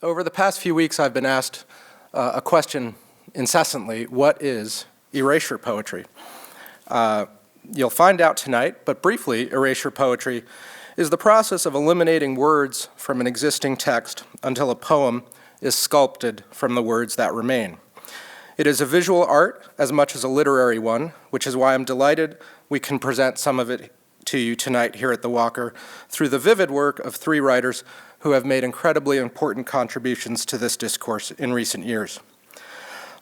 Over the past few weeks, I've been asked a question incessantly: what is erasure poetry? You'll find out tonight, but briefly, erasure poetry is the process of eliminating words from an existing text until a poem is sculpted from the words that remain. It is a visual art as much as a literary one, which is why I'm delighted we can present some of it to you tonight here at the Walker through the vivid work of three writers who have made incredibly important contributions to this discourse in recent years.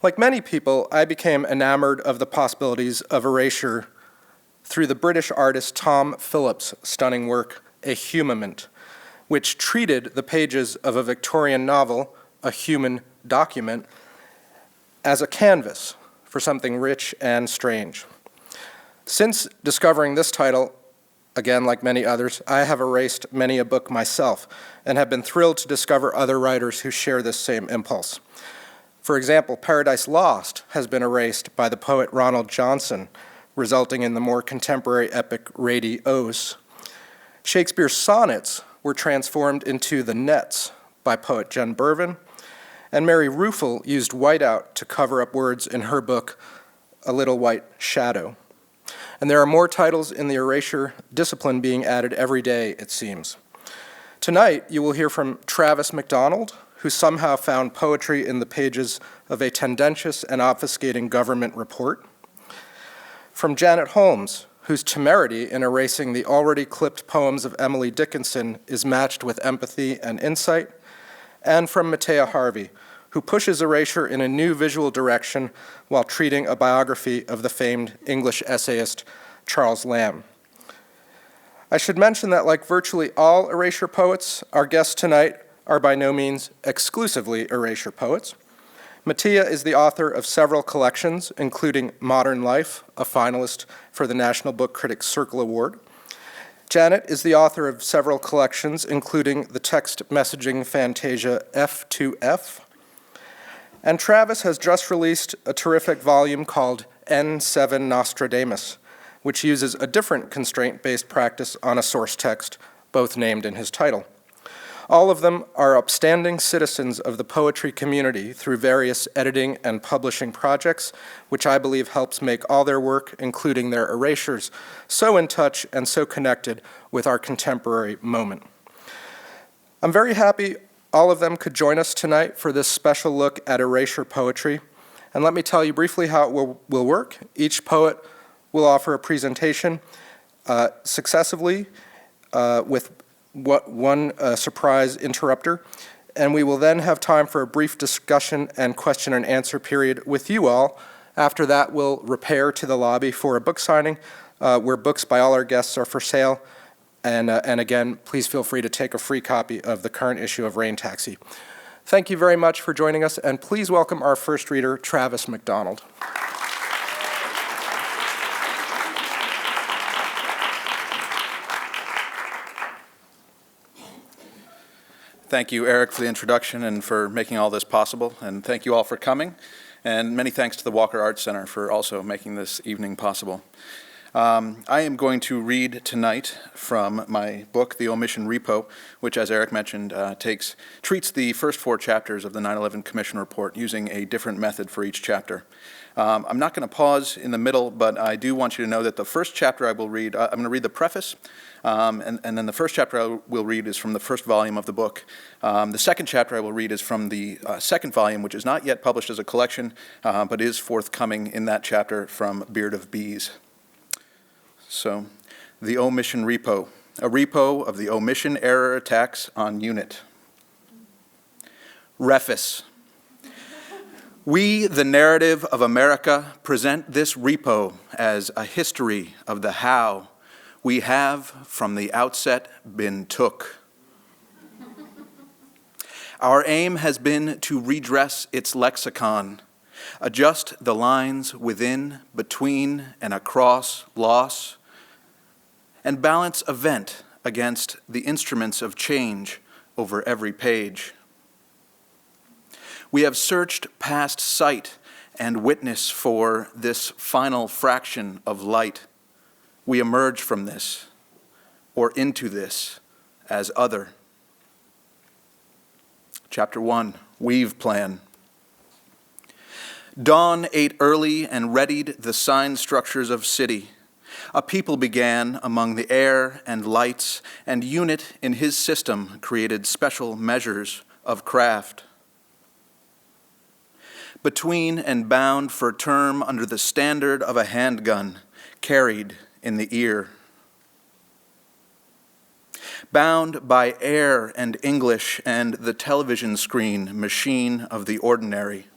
Like many people, I became enamored of the possibilities of erasure through the British artist Tom Phillips' stunning work, A Humament, which treated the pages of a Victorian novel, a human document, as a canvas for something rich and strange. Since discovering this title, again, like many others, I have erased many a book myself and have been thrilled to discover other writers who share this same impulse. For example, Paradise Lost has been erased by the poet Ronald Johnson, resulting in the more contemporary epic Rady O's. Shakespeare's sonnets were transformed into the Nets by poet Jen Bervin, and Mary Ruefle used whiteout to cover up words in her book, A Little White Shadow. And there are more titles in the erasure discipline being added every day, it seems. Tonight, you will hear from Travis McDonald, who somehow found poetry in the pages of a tendentious and obfuscating government report. From Janet Holmes, whose temerity in erasing the already clipped poems of Emily Dickinson is matched with empathy and insight. And from Matia Harvey, who pushes erasure in a new visual direction while treating a biography of the famed English essayist Charles Lamb. I should mention that, like virtually all erasure poets, our guests tonight are by no means exclusively erasure poets. Matia is the author of several collections, including Modern Life, a finalist for the National Book Critics Circle Award. Janet is the author of several collections, including the text messaging fantasia F2F. And Travis has just released a terrific volume called N7 Nostradamus, which uses a different constraint-based practice on a source text, both named in his title. All of them are upstanding citizens of the poetry community through various editing and publishing projects, which I believe helps make all their work, including their erasures, so in touch and so connected with our contemporary moment. I'm very happy all of them could join us tonight for this special look at erasure poetry. And let me tell you briefly how it will work. Each poet will offer a presentation successively with one surprise interrupter, and we will then have time for a brief discussion and question and answer period with you all. After that, we'll repair to the lobby for a book signing where books by all our guests are for sale. And again, please feel free to take a free copy of the current issue of Rain Taxi. Thank you very much for joining us, and please welcome our first reader, Travis McDonald. Thank you, Eric, for the introduction and for making all this possible. And thank you all for coming. And many thanks to the Walker Arts Center for also making this evening possible. I am going to read tonight from my book, The Omission Repo, which, as Eric mentioned, treats the first 4 chapters of the 9/11 Commission report using a different method for each chapter. I'm not going to pause in the middle, but I do want you to know that the first chapter I will read, I'm going to read the preface, and then the first chapter I will read is from the first volume of the book. The second chapter I will read is from the second volume, which is not yet published as a collection, but is forthcoming in that chapter from Beard of Bees. So, the Omission Repo, a repo of the omission error attacks on UNIT. Reface. We, the narrative of America, present this repo as a history of the how we have from the outset been took. Our aim has been to redress its lexicon, adjust the lines within, between, and across loss, and balance event against the instruments of change over every page. We have searched past sight and witness for this final fraction of light. We emerge from this, or into this, as other. Chapter 1, Weave Plan. Dawn ate early and readied the sign structures of city. A people began among the air and lights, and Unit in his system created special measures of craft. Between and bound for term under the standard of a handgun, carried in the ear. Bound by air and English and the television screen machine of the ordinary.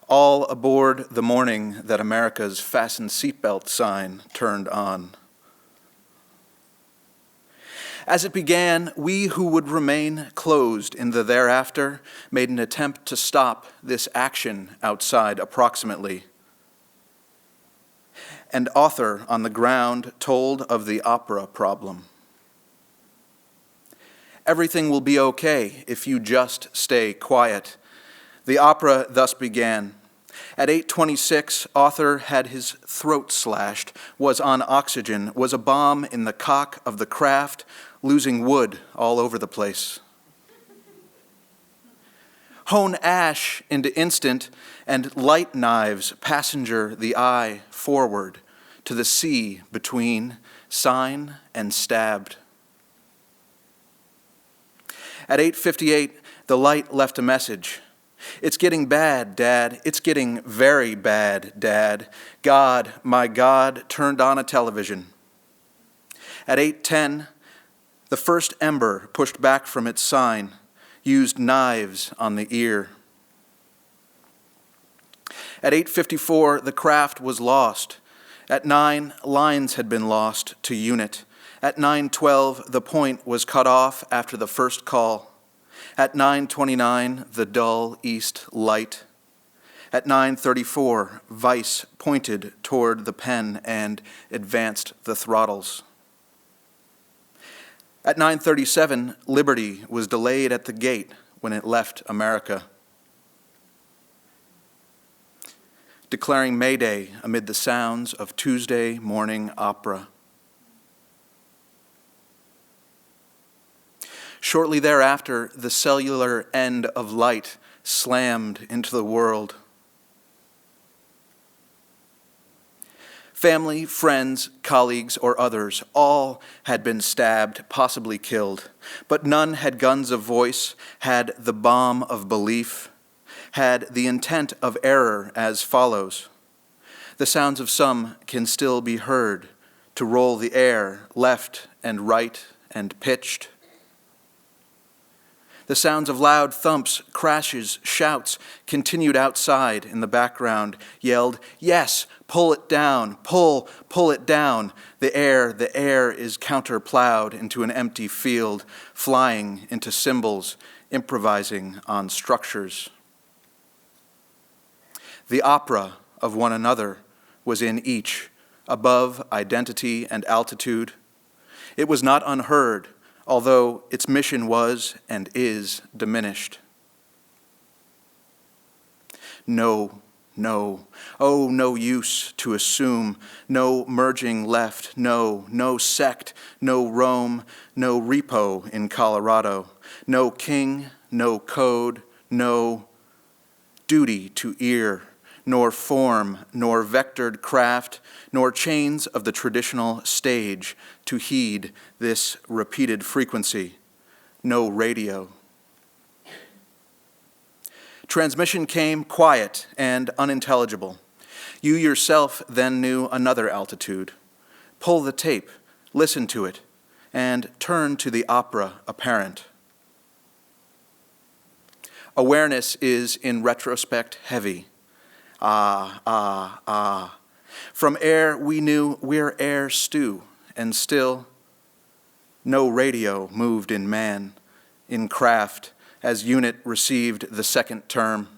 All aboard the morning that America's fasten seatbelt sign turned on. As it began, we who would remain closed in the thereafter made an attempt to stop this action outside approximately. An author on the ground told of the opera problem. Everything will be okay if you just stay quiet. The opera thus began. At 8:26, author had his throat slashed, was on oxygen, was a bomb in the cock of the craft, losing wood all over the place. Hone ash into instant, and light knives passenger the eye forward to the sea between sign and stabbed. At 8:58, the light left a message. It's getting bad, Dad. It's getting very bad, Dad. God, my God, turned on a television. At 8:10, the first ember pushed back from its sign, used knives on the ear. At 8:54, the craft was lost. At 9, lines had been lost to Unit. At 9:12, the point was cut off after the first call. At 9:29, the dull east light. At 9:34, Vice pointed toward the pen and advanced the throttles. At 9:37, Liberty was delayed at the gate when it left America. Declaring May Day amid the sounds of Tuesday morning opera. Shortly thereafter, the cellular end of light slammed into the world. Family, friends, colleagues, or others, all had been stabbed, possibly killed, but none had guns of voice, had the bomb of belief, had the intent of error as follows. The sounds of some can still be heard, to roll the air, left and right and pitched. The sounds of loud thumps, crashes, shouts continued outside in the background, yelled, "Yes, pull it down, pull it down." The air is counter-plowed into an empty field, flying into symbols, improvising on structures. The opera of one another was in each, above identity and altitude. It was not unheard, although its mission was and is diminished. No, oh, no use to assume, no merging left, no sect, no Rome, no repo in Colorado, no king, no code, no duty to ear, nor form, nor vectored craft, nor chains of the traditional stage to heed this repeated frequency. No radio. Transmission came quiet and unintelligible. You yourself then knew another altitude. Pull the tape, listen to it, and turn to the opera apparent. Awareness is in retrospect heavy. Ah. From air we knew we're air stew, and still no radio moved in man, in craft, as Unit received the second term.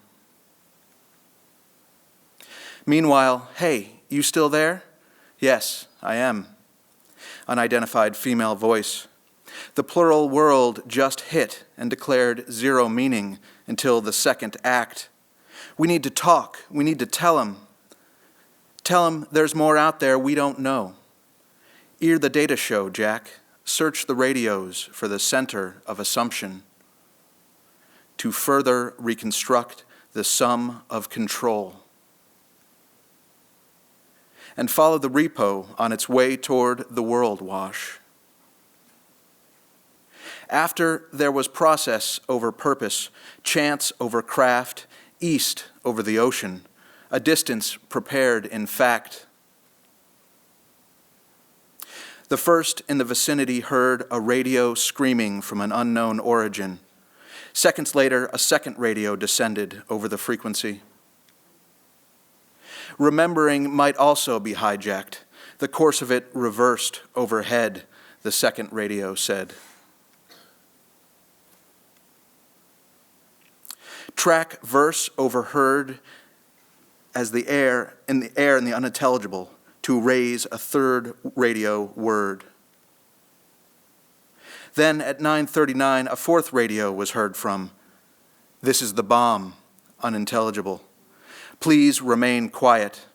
Meanwhile, hey, you still there? Yes, I am. Unidentified female voice. The plural world just hit and declared zero meaning until the second act. We need to talk. We need to tell him. Tell him there's more out there we don't know. Ear the data show, Jack. search the radios for the center of assumption to further reconstruct the sum of control, and follow the repo on its way toward the world wash. After there was process over purpose, chance over craft, east over the ocean, a distance prepared in fact. The first in the vicinity heard a radio screaming from an unknown origin. Seconds later, a second radio descended over the frequency. Remembering might also be hijacked, the course of it reversed overhead, the second radio said. Track verse overheard as the air in the unintelligible to raise a third radio word. Then at 9:39, a fourth radio was heard from. This is the bomb, unintelligible. Please remain quiet.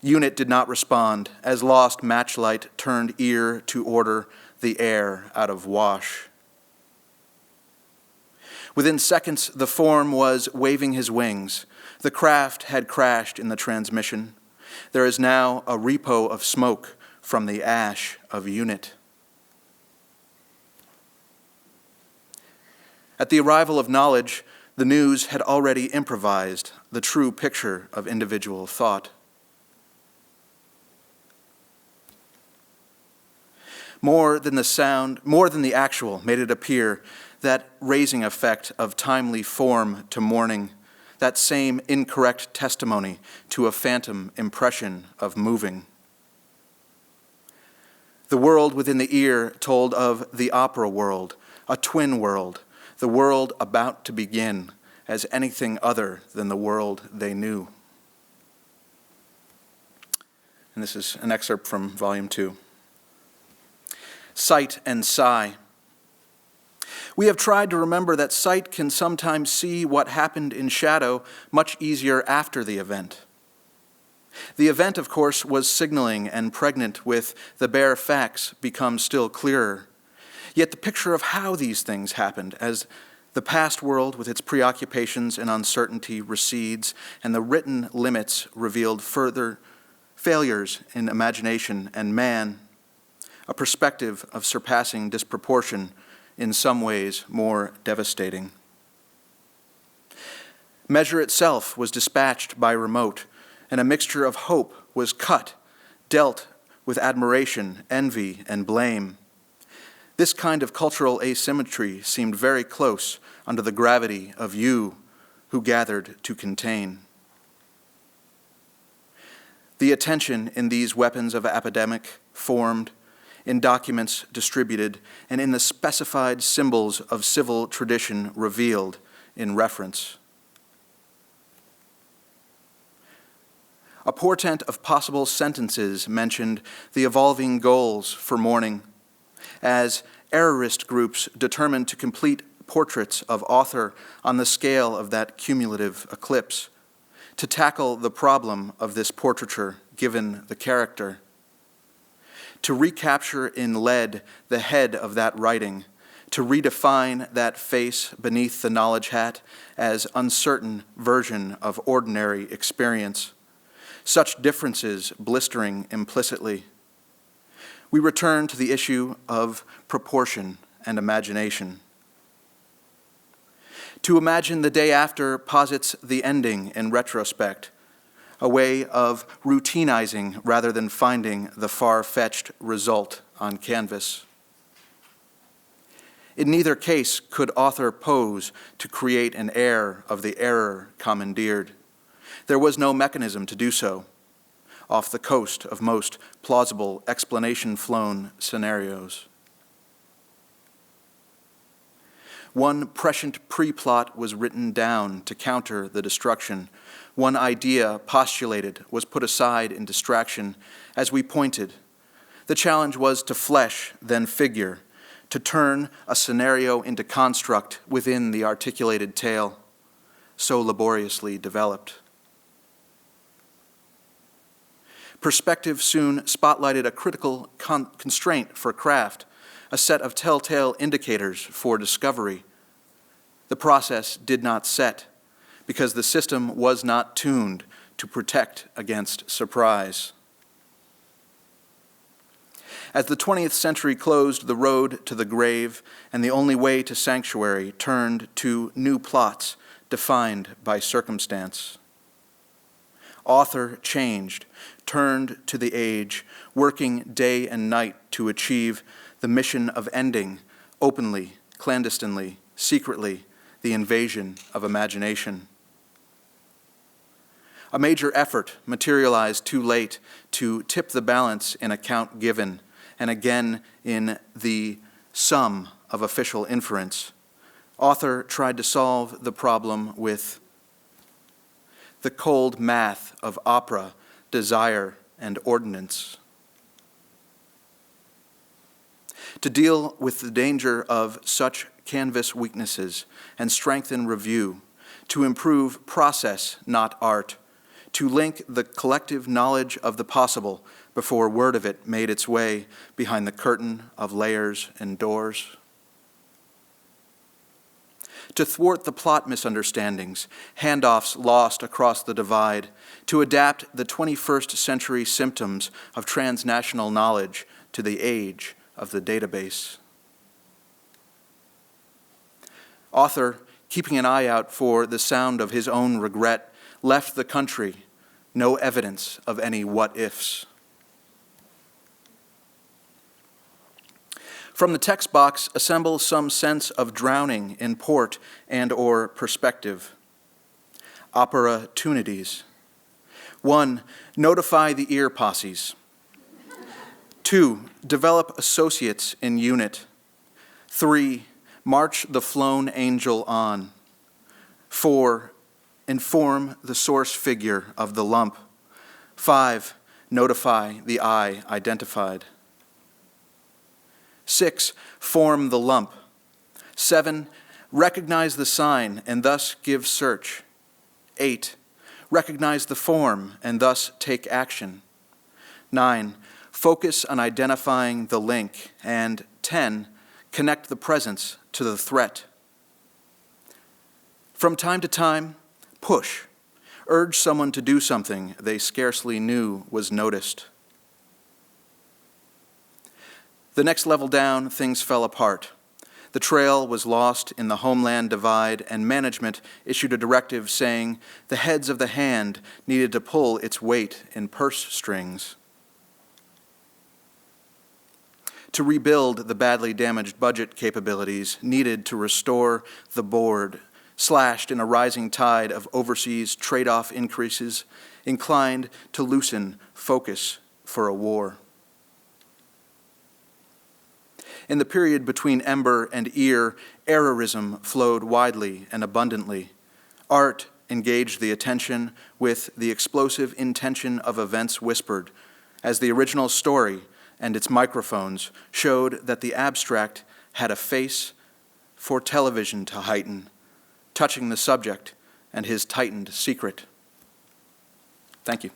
Unit did not respond as lost matchlight turned ear to order the air out of wash. Within seconds, the form was waving his wings. The craft had crashed in the transmission. There is now a repo of smoke from the ash of unit. At the arrival of knowledge, the news had already improvised the true picture of individual thought. More than the actual made it appear that raising effect of timely form to morning, that same incorrect testimony to a phantom impression of moving. The world within the ear told of the opera world, a twin world, the world about to begin, as anything other than the world they knew. And this is an excerpt from Volume 2. Sight and sigh. We have tried to remember that sight can sometimes see what happened in shadow much easier after the event. The event, of course, was signaling and pregnant with the bare facts become still clearer. Yet the picture of how these things happened as the past world with its preoccupations and uncertainty recedes and the written limits revealed further failures in imagination and man, a perspective of surpassing disproportion, in some ways more devastating. Measure itself was dispatched by remote, and a mixture of hope was cut, dealt with admiration, envy, and blame. This kind of cultural asymmetry seemed very close under the gravity of you who gathered to contain. The attention in these weapons of epidemic formed, in documents distributed, and in the specified symbols of civil tradition revealed in reference. A portent of possible sentences mentioned the evolving goals for mourning, as errorist groups determined to complete portraits of author on the scale of that cumulative eclipse, to tackle the problem of this portraiture given the character, to recapture in lead the head of that writing, to redefine that face beneath the knowledge hat as uncertain version of ordinary experience, such differences blistering implicitly. We return to the issue of proportion and imagination. To imagine the day after posits the ending in retrospect, a way of routinizing rather than finding the far-fetched result on canvas. In neither case could author pose to create an air of the error commandeered. There was no mechanism to do so, off the coast of most plausible explanation-flown scenarios. One prescient pre-plot was written down to counter the destruction. One idea postulated was put aside in distraction as we pointed. The challenge was to flesh, then figure, to turn a scenario into construct within the articulated tale, so laboriously developed. Perspective soon spotlighted a critical constraint for craft, a set of telltale indicators for discovery. The process did not set because the system was not tuned to protect against surprise. As the 20th century closed the road to the grave and the only way to sanctuary turned to new plots defined by circumstance, author changed, turned to the age, working day and night to achieve the mission of ending, openly, clandestinely, secretly, the invasion of imagination. A major effort materialized too late to tip the balance in account given, and again in the sum of official inference. Author tried to solve the problem with the cold math of opera, desire, and ordinance. To deal with the danger of such canvas weaknesses and strengthen review, to improve process, not art, to link the collective knowledge of the possible before word of it made its way behind the curtain of layers and doors. To thwart the plot misunderstandings, handoffs lost across the divide, to adapt the 21st century symptoms of transnational knowledge to the age of the database. Author, keeping an eye out for the sound of his own regret, left the country, no evidence of any what-ifs. From the text box, assemble some sense of drowning in port and or perspective. Opportunities. 1, notify the ear posses. 2, develop associates in unit. 3, march the flown angel on. 4, inform the source figure of the lump. 5, notify the eye identified. 6, form the lump. 7, recognize the sign and thus give search. 8, recognize the form and thus take action. 9, focus on identifying the link. And 10, connect the presence to the threat. From time to time, push. Urge someone to do something they scarcely knew was noticed. The next level down, things fell apart. The trail was lost in the homeland divide, and management issued a directive saying the heads of the hand needed to pull its weight in purse strings. To rebuild the badly damaged budget capabilities needed to restore the board, slashed in a rising tide of overseas trade-off increases, inclined to loosen focus for a war. In the period between ember and ear, errorism flowed widely and abundantly. Art engaged the attention with the explosive intention of events whispered, as the original story and its microphones showed that the abstract had a face for television to heighten, touching the subject and his tightened secret. Thank you.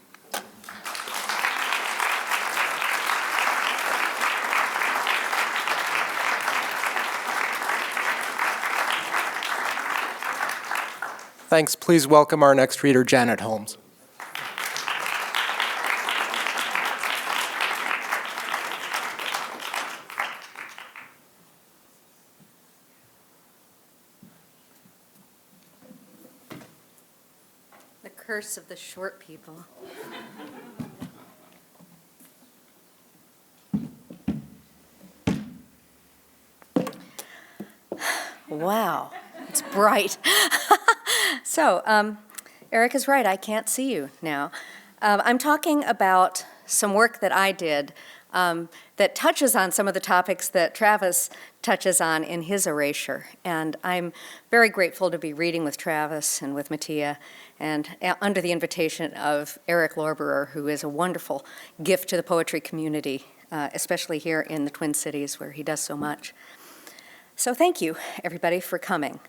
Thanks. Please welcome our next reader, Janet Holmes. The curse of the short people. Wow, it's bright. So, Eric is right, I can't see you now. I'm talking about some work that I did that touches on some of the topics that Travis touches on in his Erasure. And I'm very grateful to be reading with Travis and with Mattia, and under the invitation of Eric Lorberer, who is a wonderful gift to the poetry community, especially here in the Twin Cities where he does so much. So thank you, everybody, for coming.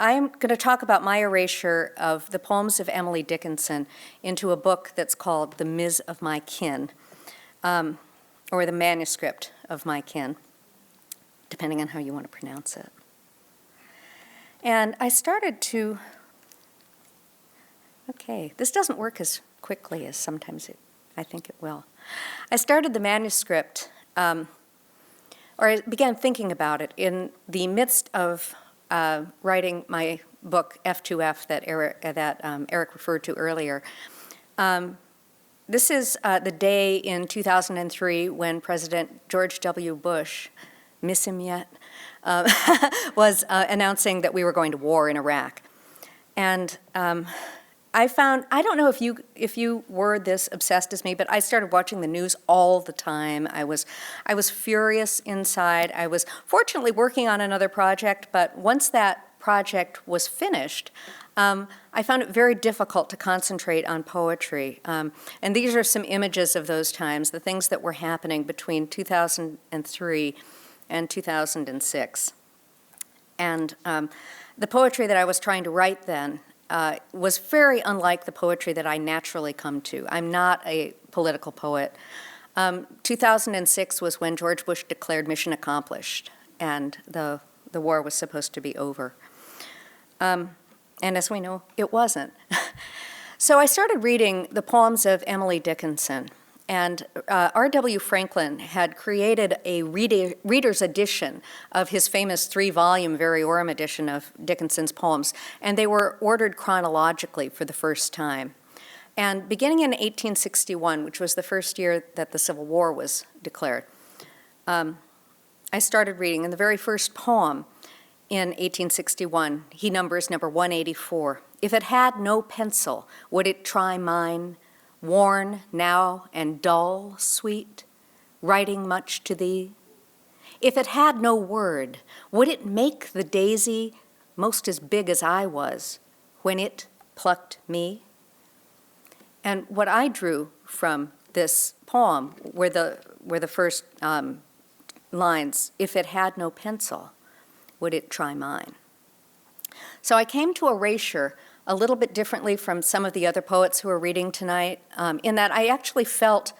I'm going to talk about my erasure of the Poems of Emily Dickinson into a book that's called The Miz of My Kin. or the manuscript of my kin, depending on how you want to pronounce it. And I started to, okay, this doesn't work as quickly as sometimes I think it will. I started the manuscript, or I began thinking about it in the midst of writing my book, F2F, that Eric referred to earlier. This is the day in 2003 when President George W. Bush, miss him yet, was announcing that we were going to war in Iraq. And I don't know if you were this obsessed as me, but I started watching the news all the time. I was furious inside. I was fortunately working on another project, but once that project was finished, I found it very difficult to concentrate on poetry. And these are some images of those times, the things that were happening between 2003 and 2006. And the poetry that I was trying to write then was very unlike the poetry that I naturally come to. I'm not a political poet. 2006 was when George Bush declared mission accomplished, and the war was supposed to be over. And as we know, it wasn't. So I started reading the Poems of Emily Dickinson, and R.W. Franklin had created a reader's edition of his famous 3-volume Variorum edition of Dickinson's poems, and they were ordered chronologically for the first time. And beginning in 1861, which was the first year that the Civil War was declared, I started reading, and the very first poem in 1861, he numbers number 184. If it had no pencil, would it try mine? Worn now and dull, sweet, writing much to thee? If it had no word, would it make the daisy most as big as I was when it plucked me? And what I drew from this poem were the first lines, if it had no pencil, would it try mine? So I came to Erasure a little bit differently from some of the other poets who are reading tonight, in that I actually felt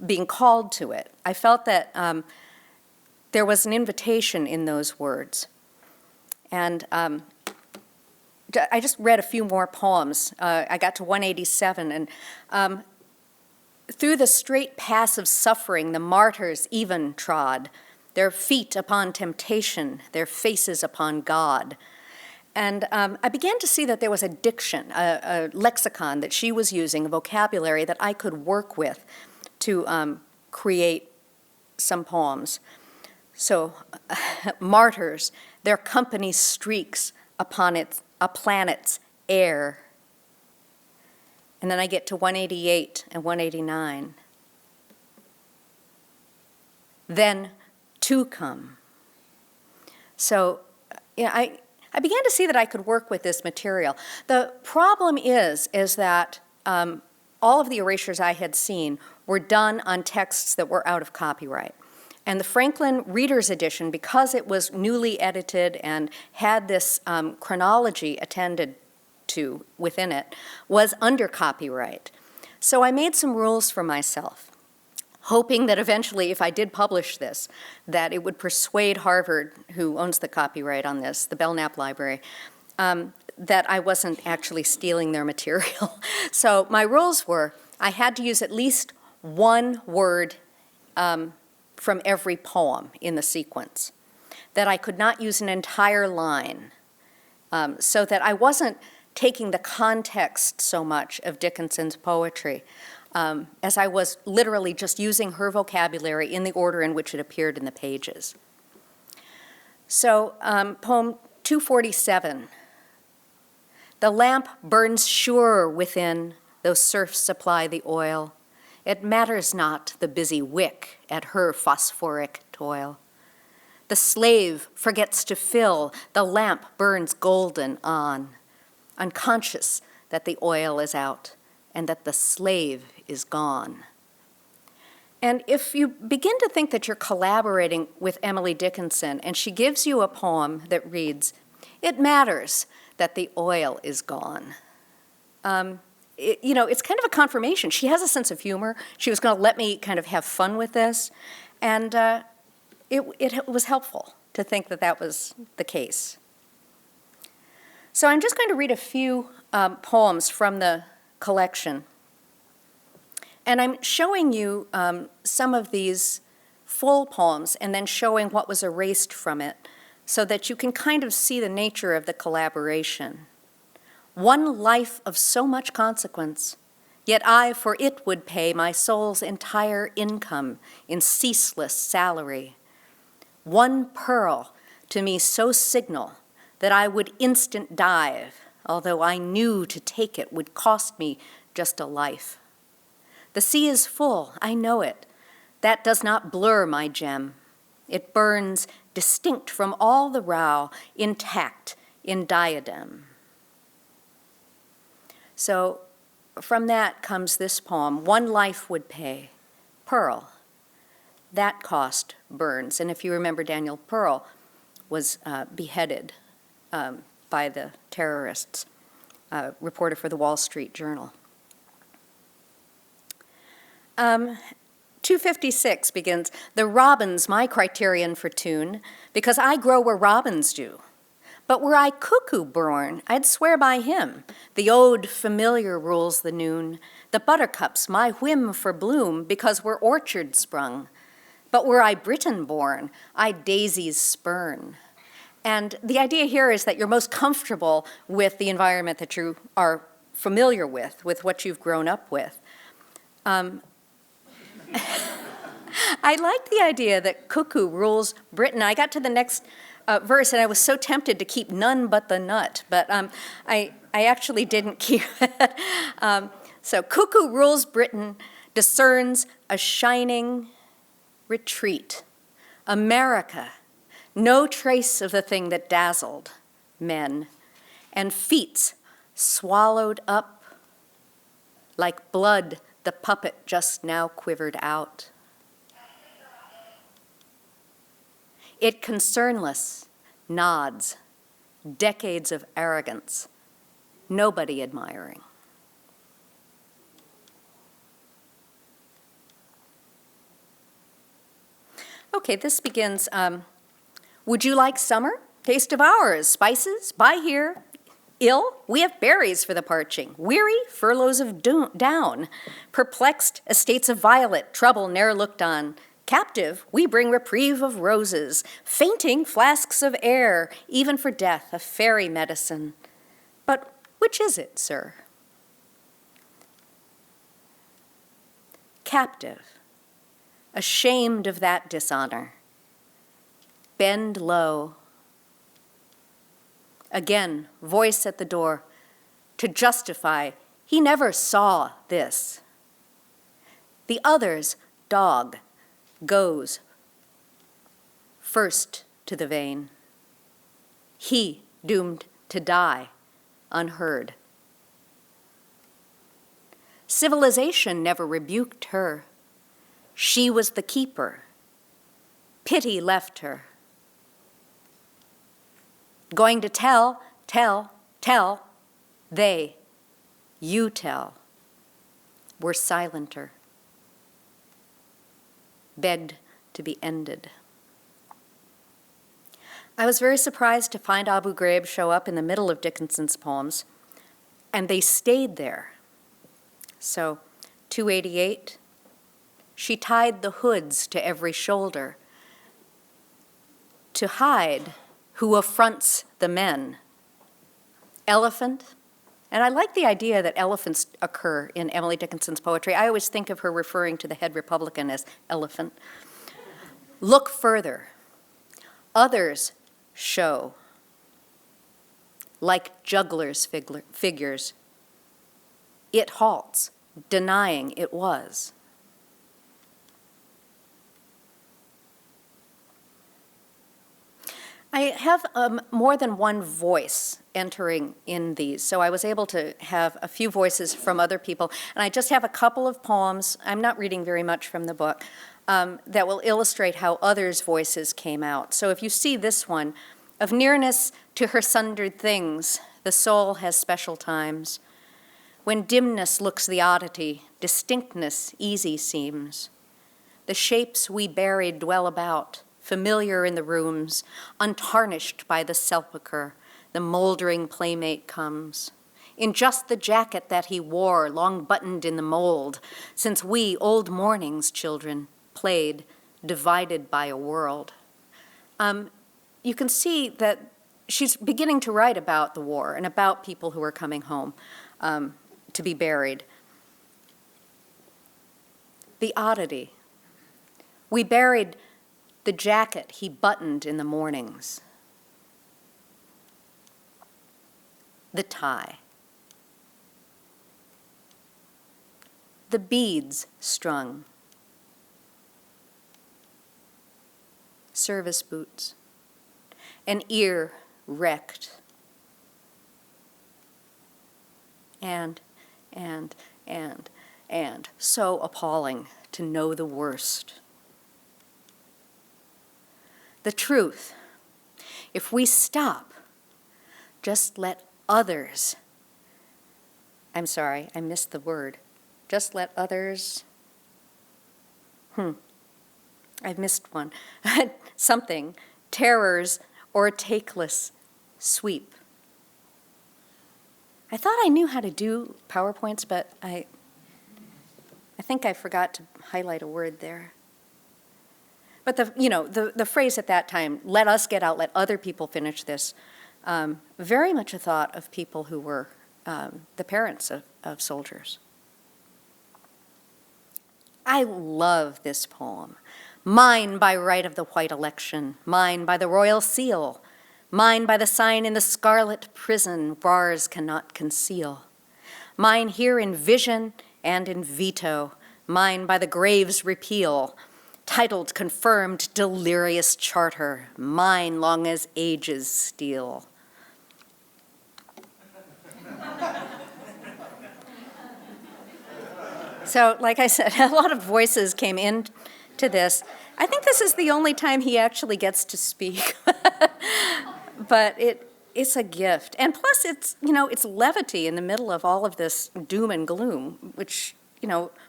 being called to it. I felt that there was an invitation in those words. And I just read a few more poems. I got to 187, and through the straight paths of suffering, the martyrs even trod, their feet upon temptation, their faces upon God. And I began to see that there was a diction, a lexicon that she was using, a vocabulary that I could work with to create some poems. So, martyrs, their company streaks upon a planet's air. And then I get to 188 and 189. Then to come. So, I began to see that I could work with this material. The problem is that all of the erasures I had seen were done on texts that were out of copyright. And the Franklin Reader's Edition, because it was newly edited and had this chronology attended to within it, was under copyright. So I made some rules for myself, hoping that eventually, if I did publish this, that it would persuade Harvard, who owns the copyright on this, the Belknap Library, that I wasn't actually stealing their material. So my rules were, I had to use at least one word from every poem in the sequence, that I could not use an entire line, so that I wasn't taking the context so much of Dickinson's poetry, as I was literally just using her vocabulary in the order in which it appeared in the pages. So, poem 247. The lamp burns sure within, though serfs supply the oil. It matters not the busy wick at her phosphoric toil. The slave forgets to fill, the lamp burns golden on, unconscious that the oil is out and that the slave is gone. And if you begin to think that you're collaborating with Emily Dickinson and she gives you a poem that reads, it matters that the oil is gone, it's kind of a confirmation. She has a sense of humor. She was going to let me kind of have fun with this, and it was helpful to think that that was the case. So I'm just going to read a few poems from the collection. And I'm showing you some of these full poems and then showing what was erased from it so that you can kind of see the nature of the collaboration. One life of so much consequence, yet I for it would pay my soul's entire income in ceaseless salary. One pearl to me so signal that I would instant dive, although I knew to take it would cost me just a life. The sea is full, I know it. That does not blur my gem. It burns distinct from all the row, intact in diadem. So from that comes this poem, One Life Would Pay, Pearl. That cost burns. And if you remember, Daniel Pearl was beheaded by the terrorists, reporter for the Wall Street Journal. 256 begins, the robin's my criterion for tune, because I grow where robins do. But were I cuckoo born, I'd swear by him. The ode familiar rules the noon. The buttercup's my whim for bloom, because we're orchard sprung. But were I Britain born, I'd daisies spurn. And the idea here is that you're most comfortable with the environment that you are familiar with what you've grown up with. I like the idea that cuckoo rules Britain. I got to the next verse and I was so tempted to keep none but the nut, but I actually didn't keep it. So cuckoo rules Britain, discerns a shining retreat. America, no trace of the thing that dazzled men, and feats swallowed up like blood the puppet just now quivered out. It concernless nods, decades of arrogance, nobody admiring. Okay, this begins, would you like summer? Taste of ours, spices, buy here. Ill, we have berries for the parching. Weary, furloughs of down. Perplexed, estates of violet, trouble ne'er looked on. Captive, we bring reprieve of roses. Fainting, flasks of air, even for death, a fairy medicine. But which is it, sir? Captive, ashamed of that dishonor. Bend low. Again, voice at the door, to justify, he never saw this. The other's dog goes first to the vein. He doomed to die unheard. Civilization never rebuked her. She was the keeper. Pity left her. Going to tell, they, you tell, were silenter, begged to be ended. I was very surprised to find Abu Ghraib show up in the middle of Dickinson's poems, and they stayed there. So, 288, she tied the hoods to every shoulder to hide who affronts the men. Elephant, and I like the idea that elephants occur in Emily Dickinson's poetry. I always think of her referring to the head Republican as elephant. Look further. Others show, like jugglers' figures. It halts, denying it was. I have more than one voice entering in these, so I was able to have a few voices from other people, and I just have a couple of poems, I'm not reading very much from the book, that will illustrate how others' voices came out. So if you see this one, of nearness to her sundered things, the soul has special times. When dimness looks the oddity, distinctness easy seems. The shapes we buried dwell about, familiar in the rooms, untarnished by the sepulchre, the moldering playmate comes. In just the jacket that he wore, long buttoned in the mold, since we, old morning's children, played, divided by a world. You can see that she's beginning to write about the war and about people who are coming home to be buried. The oddity. We buried the jacket he buttoned in the mornings. The tie. The beads strung. Service boots. An ear wrecked. And so appalling to know the worst. The truth, if we stop, just let others, I'm sorry, I missed the word, just let others, I've missed one, something, terrors or takeless sweep. I thought I knew how to do PowerPoints, but I think I forgot to highlight a word there. But the phrase at that time, let us get out, let other people finish this, very much a thought of people who were the parents of soldiers. I love this poem. Mine by right of the white election, mine by the royal seal, mine by the sign in the scarlet prison bars cannot conceal. Mine here in vision and in veto, mine by the grave's repeal, titled, confirmed, delirious charter, mine long as ages steal. So, like I said, a lot of voices came into this. I think this is the only time he actually gets to speak. But it's a gift. And plus, it's levity in the middle of all of this doom and gloom, which,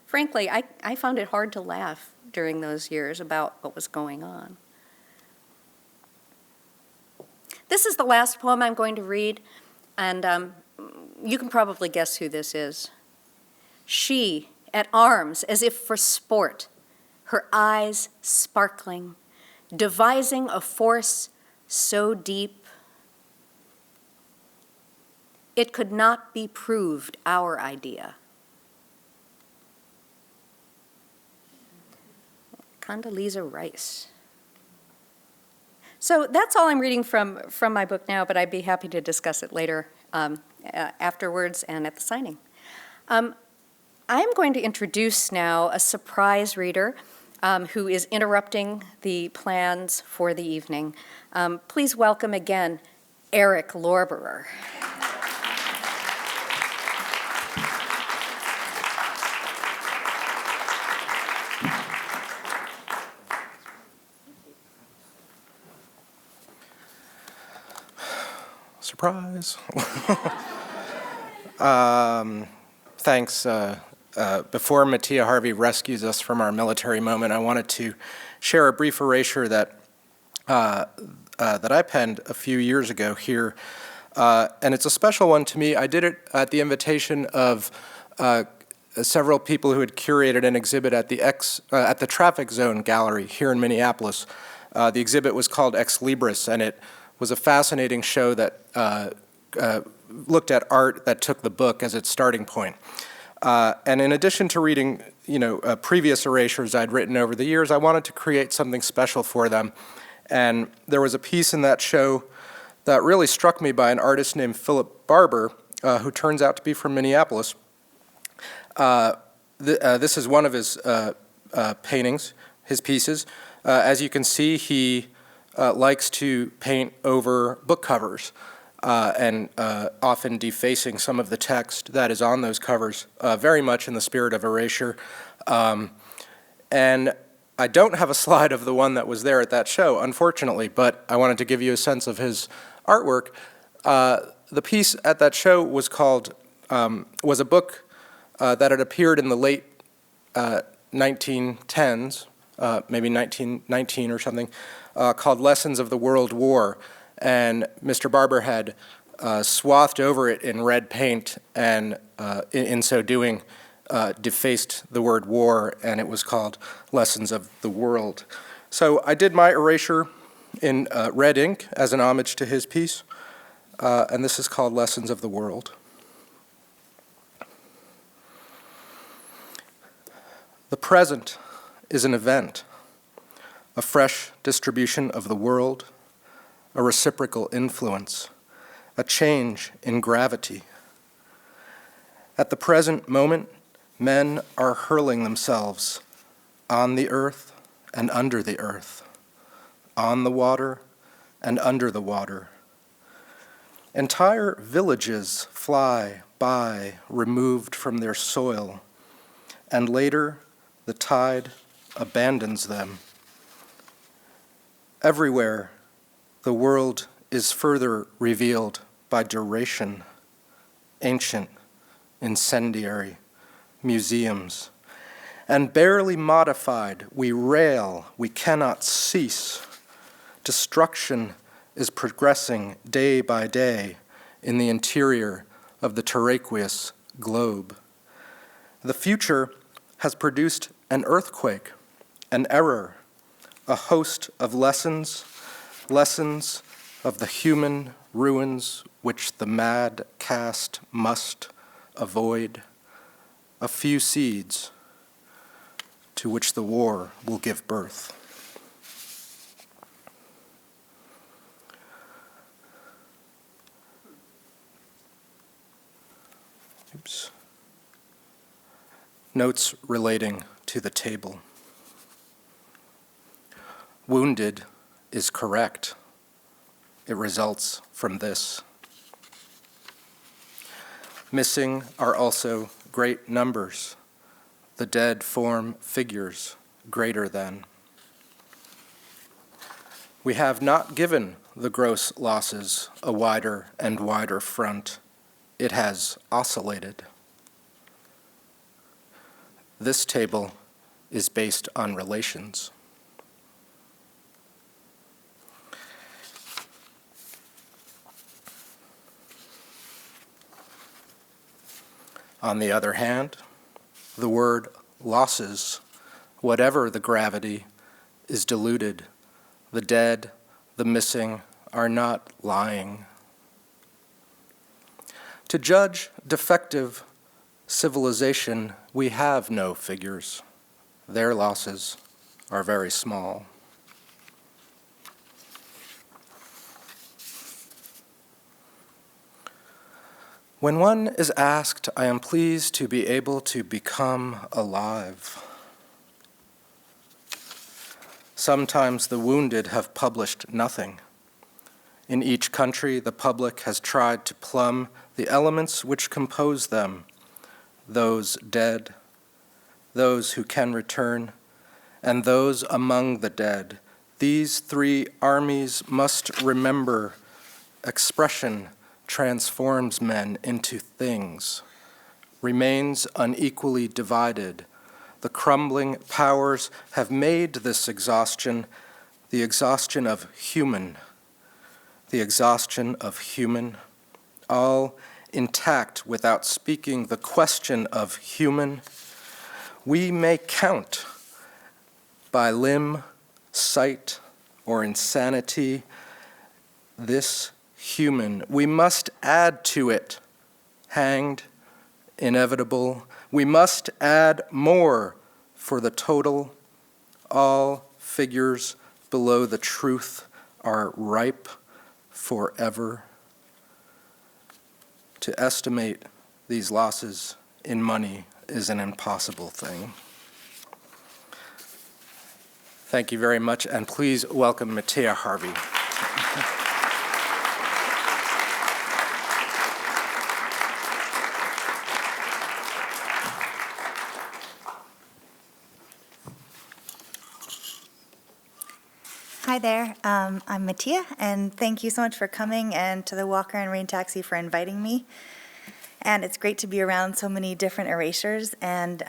frankly, I found it hard to laugh during those years about what was going on. This is the last poem I'm going to read, and you can probably guess who this is. She, at arms, as if for sport, her eyes sparkling, devising a force so deep, it could not be proved our idea. Condoleezza Rice. So that's all I'm reading from my book now, but I'd be happy to discuss it later afterwards and at the signing. I'm going to introduce now a surprise reader who is interrupting the plans for the evening. Please welcome again Eric Lorberer. Surprise. Thanks. Before Matia Harvey rescues us from our military moment, I wanted to share a brief erasure that I penned a few years ago here, and it's a special one to me. I did it at the invitation of several people who had curated an exhibit at the Traffic Zone Gallery here in Minneapolis. The exhibit was called Ex Libris, and it was a fascinating show that looked at art that took the book as its starting point. And in addition to reading, previous erasures I'd written over the years, I wanted to create something special for them. And there was a piece in that show that really struck me by an artist named Philip Barber, who turns out to be from Minneapolis. This is one of his paintings, his pieces. As you can see, he likes to paint over book covers. And often defacing some of the text that is on those covers, very much in the spirit of erasure. And I don't have a slide of the one that was there at that show, unfortunately, but I wanted to give you a sense of his artwork. The piece at that show was called was a book that had appeared in the late 1910s, maybe 1919 or something, called Lessons of the World War. And Mr. Barber had swathed over it in red paint, and in so doing, defaced the word war, and it was called Lessons of the World. So I did my erasure in red ink as an homage to his piece, and this is called Lessons of the World. The present is an event, a fresh distribution of the world, a reciprocal influence, a change in gravity. At the present moment, men are hurling themselves on the earth and under the earth, on the water and under the water. Entire villages fly by, removed from their soil, and later the tide abandons them. Everywhere, the world is further revealed by duration, ancient, incendiary museums, and barely modified, we rail, we cannot cease. Destruction is progressing day by day in the interior of the terraqueous globe. The future has produced an earthquake, an error, a host of lessons of the human ruins which the mad cast must avoid, a few seeds to which the war will give birth. Oops. Notes relating to the table. Wounded is correct. It results from this. Missing are also great numbers. The dead form figures greater than. We have not given the gross losses a wider and wider front. It has oscillated. This table is based on relations. On the other hand, the word losses, whatever the gravity, is diluted. The dead, the missing, are not lying. To judge defective civilization, we have no figures. Their losses are very small. When one is asked, I am pleased to be able to become alive. Sometimes the wounded have published nothing. In each country, the public has tried to plumb the elements which compose them, those dead, those who can return, and those among the dead. These three armies must remember expression transforms men into things, remains unequally divided. The crumbling powers have made this exhaustion the exhaustion of human, all intact without speaking the question of human. We may count by limb, sight, or insanity this human. We must add to it, hanged, inevitable. We must add more for the total. All figures below the truth are ripe forever. To estimate these losses in money is an impossible thing. Thank you very much, and please welcome Matia Harvey. Hi there, I'm Matia, and thank you so much for coming, and to the Walker and Rain Taxi for inviting me. And it's great to be around so many different erasures, and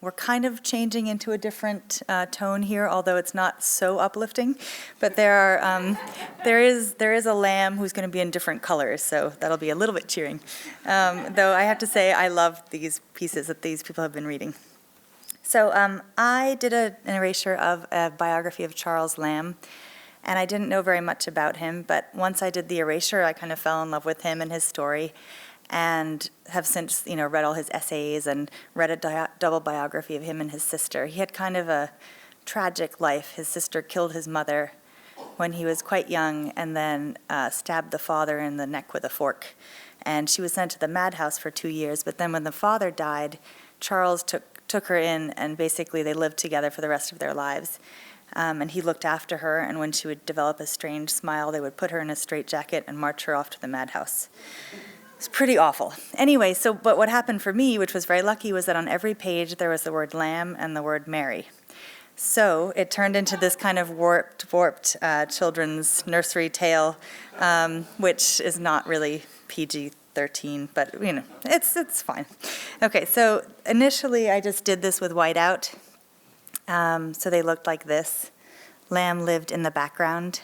we're kind of changing into a different tone here, although it's not so uplifting. But there is a lamb who's going to be in different colors, so that'll be a little bit cheering. Though I have to say I love these pieces that these people have been reading. So I did an erasure of a biography of Charles Lamb, and I didn't know very much about him, but once I did the erasure, I kind of fell in love with him and his story, and have since, read all his essays and read a double biography of him and his sister. He had kind of a tragic life. His sister killed his mother when he was quite young, and then stabbed the father in the neck with a fork. And she was sent to the madhouse for 2 years, but then when the father died, Charles took her in, and basically they lived together for the rest of their lives. And he looked after her, and when she would develop a strange smile, they would put her in a straitjacket and march her off to the madhouse. It's pretty awful. Anyway, but what happened for me, which was very lucky, was that on every page there was the word lamb and the word Mary. So it turned into this kind of warped children's nursery tale, which is not really PG-13, but it's fine. Okay, so initially I just did this with whiteout, so they looked like this. Lamb lived in the background.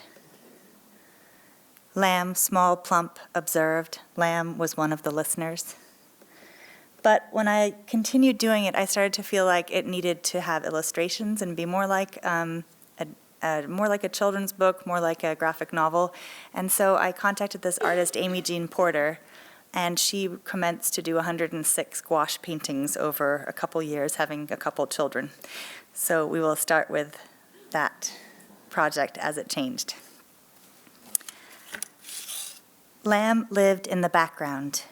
Lamb, small, plump, observed. Lamb was one of the listeners. But when I continued doing it, I started to feel like it needed to have illustrations and be more like a children's book, more like a graphic novel. And so I contacted this artist, Amy Jean Porter, and she commenced to do 106 gouache paintings over a couple years, having a couple children. So we will start with that project as it changed. Lamb lived in the background.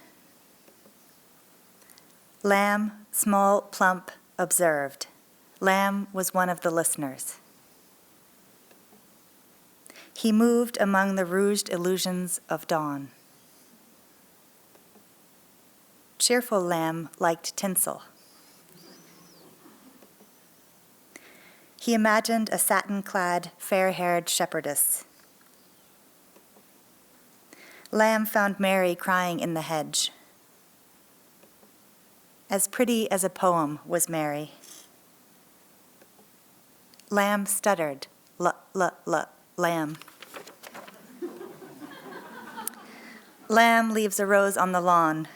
Lamb, small, plump, observed. Lamb was one of the listeners. He moved among the rouged illusions of dawn. Cheerful Lamb liked tinsel. He imagined a satin-clad, fair-haired shepherdess. Lamb found Mary crying in the hedge. As pretty as a poem was Mary. Lamb stuttered, lamb. Lamb leaves a rose on the lawn.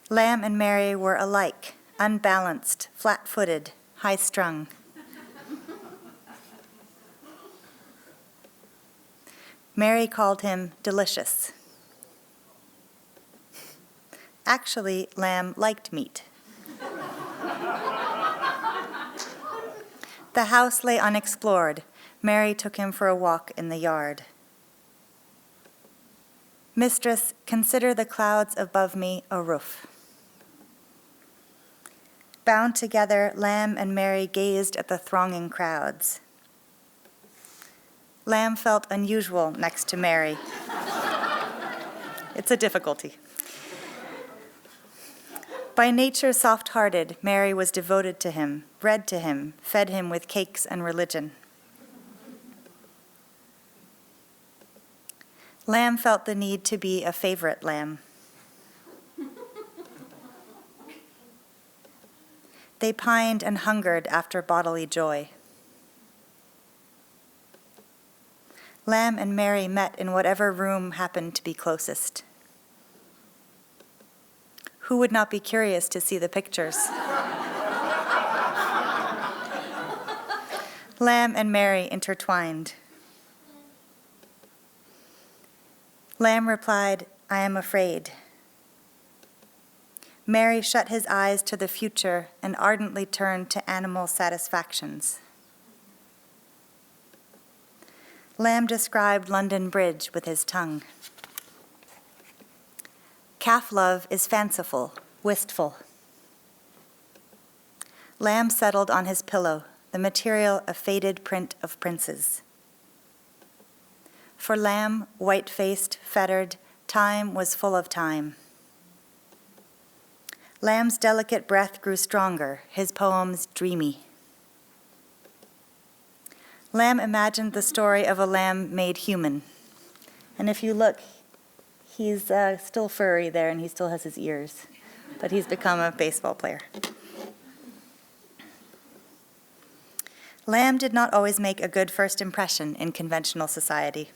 Lamb and Mary were alike, unbalanced, flat-footed, high-strung. Mary called him delicious. Actually, Lamb liked meat. The house lay unexplored. Mary took him for a walk in the yard. Mistress, consider the clouds above me a roof. Bound together, Lamb and Mary gazed at the thronging crowds. Lamb felt unusual next to Mary. It's a difficulty. By nature soft-hearted, Mary was devoted to him, read to him, fed him with cakes and religion. Lamb felt the need to be a favorite lamb. They pined and hungered after bodily joy. Lamb and Mary met in whatever room happened to be closest. Who would not be curious to see the pictures? Lamb and Mary intertwined. Lamb replied, I am afraid. Mary shut his eyes to the future and ardently turned to animal satisfactions. Lamb described London Bridge with his tongue. Calf love is fanciful, wistful. Lamb settled on his pillow, the material a faded print of princes. For Lamb, white-faced, fettered, time was full of time. Lamb's delicate breath grew stronger, his poems dreamy. Lamb imagined the story of a lamb made human. And if you look, He's still furry there, and he still has his ears, but he's become a baseball player. Lamb did not always make a good first impression in conventional society.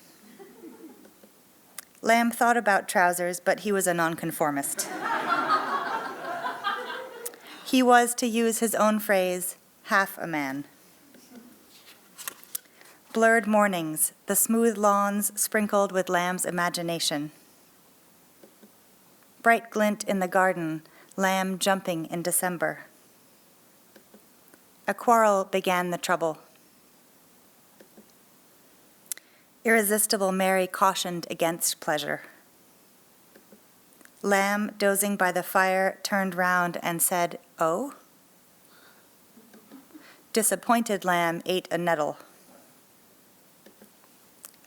Lamb thought about trousers, but he was a nonconformist. He was, to use his own phrase, half a man. Blurred mornings, the smooth lawns sprinkled with Lamb's imagination. Bright glint in the garden, Lamb jumping in December. A quarrel began the trouble. Irresistible Mary cautioned against pleasure. Lamb, dozing by the fire, turned round and said, "Oh?" Disappointed Lamb ate a nettle.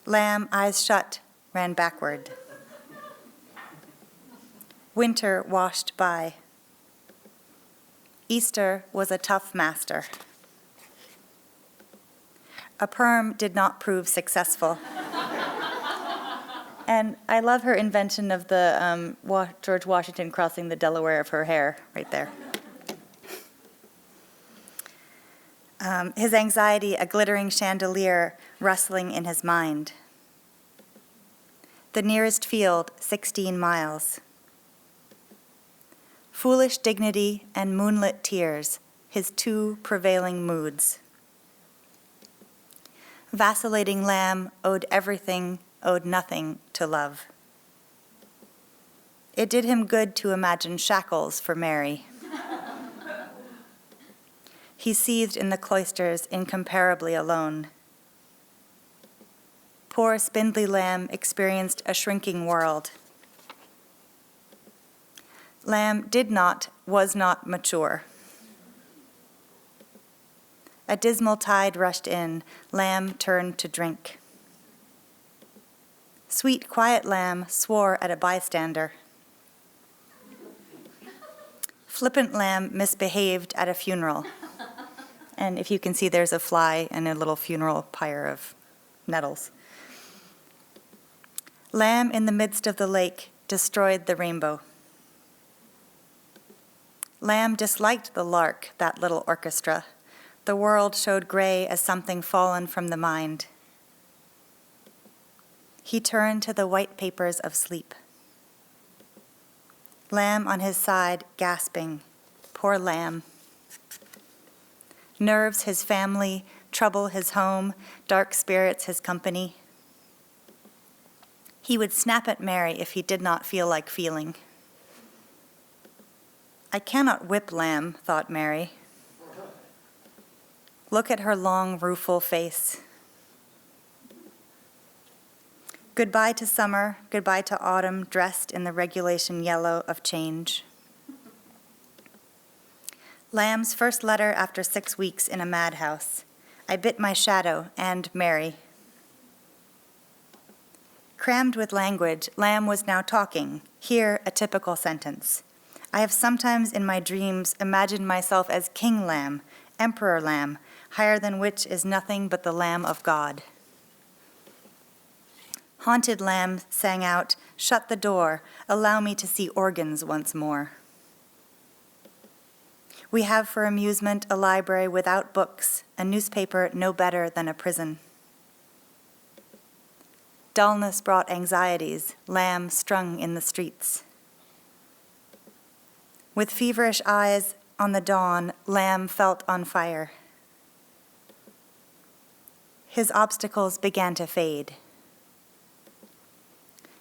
Lamb, eyes shut, ran backward. Winter washed by. Easter was a tough master. A perm did not prove successful. And I love her invention of the George Washington crossing the Delaware of her hair right there. His anxiety, a glittering chandelier rustling in his mind. The nearest field, 16 miles. Foolish dignity and moonlit tears, his two prevailing moods. Vacillating Lamb owed everything, owed nothing to love. It did him good to imagine shackles for Mary. He seethed in the cloisters, incomparably alone. Poor spindly Lamb experienced a shrinking world. Lamb was not mature. A dismal tide rushed in. Lamb turned to drink. Sweet, quiet Lamb swore at a bystander. Flippant Lamb misbehaved at a funeral. And if you can see, there's a fly and a little funeral pyre of nettles. Lamb in the midst of the lake destroyed the rainbow. Lamb disliked the lark, that little orchestra. The world showed gray as something fallen from the mind. He turned to the white papers of sleep. Lamb on his side, gasping. Poor Lamb. Nerves his family, trouble his home, dark spirits his company. He would snap at Mary if he did not feel like feeling. I cannot whip Lamb, thought Mary. Look at her long, rueful face. Goodbye to summer, goodbye to autumn, dressed in the regulation yellow of change. Lamb's first letter after 6 weeks in a madhouse. I bit my shadow and Mary. Crammed with language, Lamb was now talking. Here, a typical sentence. I have sometimes in my dreams imagined myself as King Lamb, Emperor Lamb, higher than which is nothing but the Lamb of God. Haunted Lamb sang out, shut the door, allow me to see organs once more. We have for amusement a library without books, a newspaper no better than a prison. Dullness brought anxieties, Lamb strung in the streets. With feverish eyes on the dawn, Lamb felt on fire. His obstacles began to fade.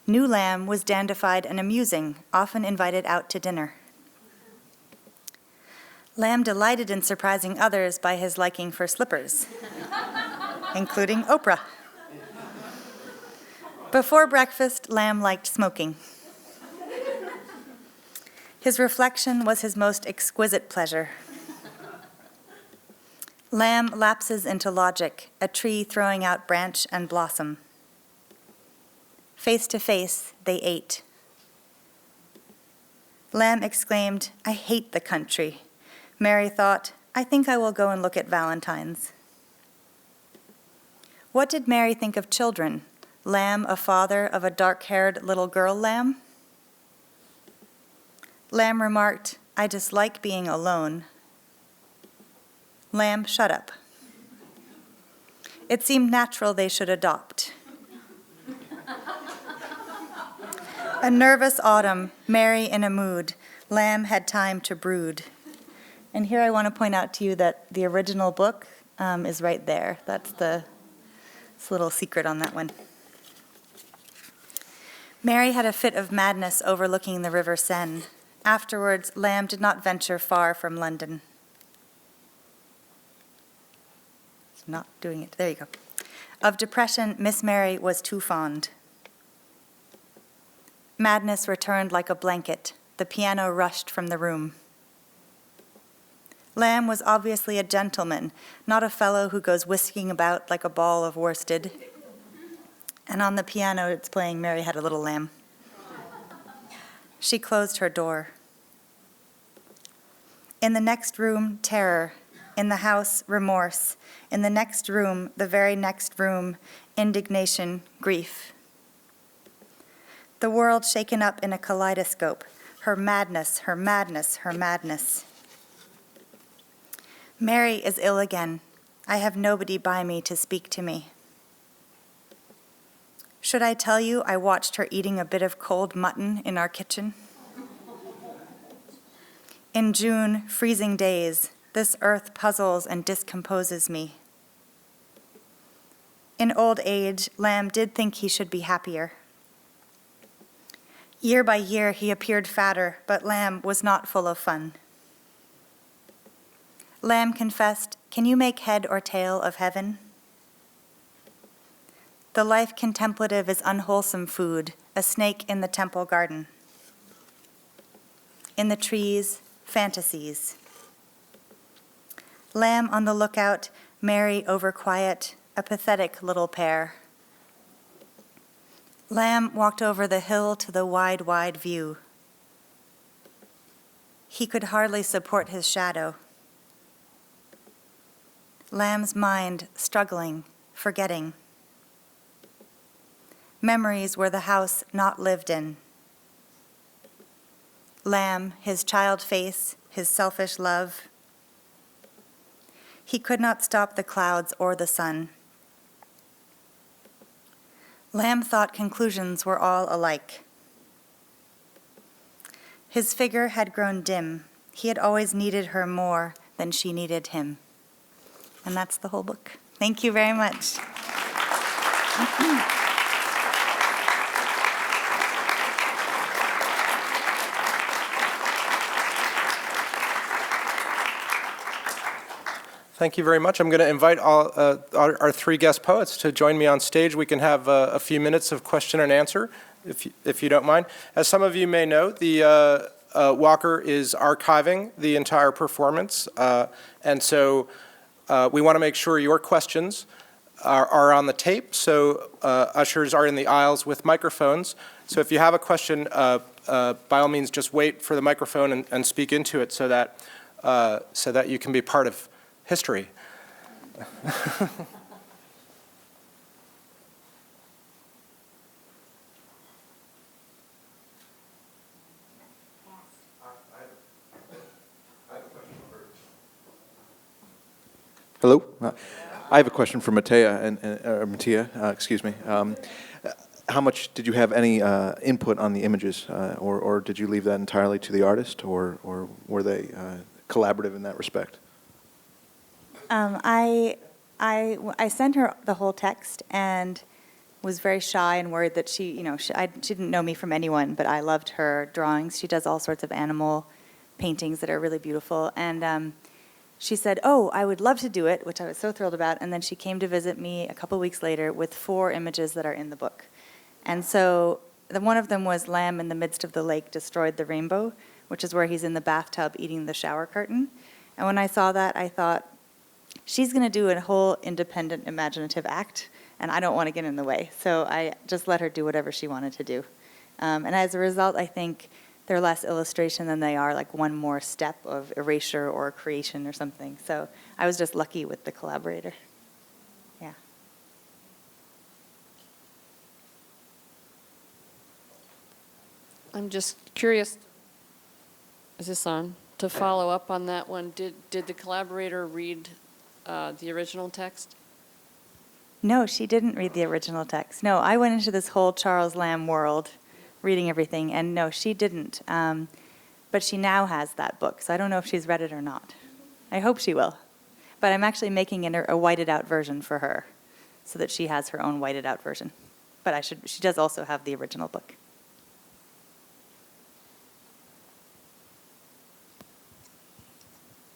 New Lamb was dandified and amusing, often invited out to dinner. Lamb delighted in surprising others by his liking for slippers, including Oprah. Before breakfast, Lamb liked smoking. His reflection was his most exquisite pleasure. Lamb lapses into logic, a tree throwing out branch and blossom. Face to face, they ate. Lamb exclaimed, I hate the country. Mary thought, I think I will go and look at Valentine's. What did Mary think of children? Lamb a father of a dark-haired little girl lamb? Lamb remarked, I just like being alone. Lamb, shut up. It seemed natural they should adopt. A nervous autumn, merry in a mood, Lamb had time to brood. And here I want to point out to you that the original book is right there. That's the little secret on that one. Mary had a fit of madness overlooking the River Seine. Afterwards, Lamb did not venture far from London. It's not doing it. There you go. Of depression, Miss Mary was too fond. Madness returned like a blanket. The piano rushed from the room. Lamb was obviously a gentleman, not a fellow who goes whisking about like a ball of worsted. And on the piano it's playing Mary Had a Little Lamb. She closed her door. In the next room, terror. In the house, remorse. In the next room, the very next room, indignation, grief. The world shaken up in a kaleidoscope. Her madness, her madness, her madness. Mary is ill again. I have nobody by me to speak to me. Should I tell you I watched her eating a bit of cold mutton in our kitchen? In June, freezing days, this earth puzzles and discomposes me. In old age, Lamb did think he should be happier. Year by year, he appeared fatter, but Lamb was not full of fun. Lamb confessed, can you make head or tail of heaven? The life contemplative is unwholesome food, a snake in the temple garden. In the trees, fantasies. Lamb on the lookout, Mary overquiet, a pathetic little pair. Lamb walked over the hill to the wide, wide view. He could hardly support his shadow. Lamb's mind struggling, forgetting. Memories were the house not lived in. Lamb, his child face, his selfish love. He could not stop the clouds or the sun. Lamb thought conclusions were all alike. His figure had grown dim. He had always needed her more than she needed him. And that's the whole book. Thank you very much. Thank you very much. I'm going to invite all, our three guest poets to join me on stage. We can have a few minutes of question and answer, if you don't mind. As some of you may know, the Walker is archiving the entire performance, and so we want to make sure your questions are on the tape. So ushers are in the aisles with microphones. So if you have a question, by all means, just wait for the microphone and speak into it so that you can be part of history. Hello. I have a question for Matthea, excuse me. How much did you have any input on the images, or did you leave that entirely to the artist, or were they collaborative in that respect? I sent her the whole text and was very shy and worried that she didn't know me from anyone, but I loved her drawings. She does all sorts of animal paintings that are really beautiful. And she said, oh, I would love to do it, which I was so thrilled about. And then she came to visit me a couple weeks later with 4 images that are in the book. And so one of them was Lamb in the midst of the lake destroyed the rainbow, which is where he's in the bathtub eating the shower curtain. And when I saw that, I thought, she's going to do a whole independent imaginative act, and I don't want to get in the way. So I just let her do whatever she wanted to do. And as a result, I think they're less illustration than they are like one more step of erasure or creation or something. So I was just lucky with the collaborator. Yeah. I'm just curious, is this on? To follow up on that one, did the collaborator read the original text? No, she didn't read the original text. No, I went into this whole Charles Lamb world, reading everything, and no, she didn't. But she now has that book, so I don't know if she's read it or not. I hope she will. But I'm actually making a whited out version for her, so that she has her own whited out version. But she does also have the original book.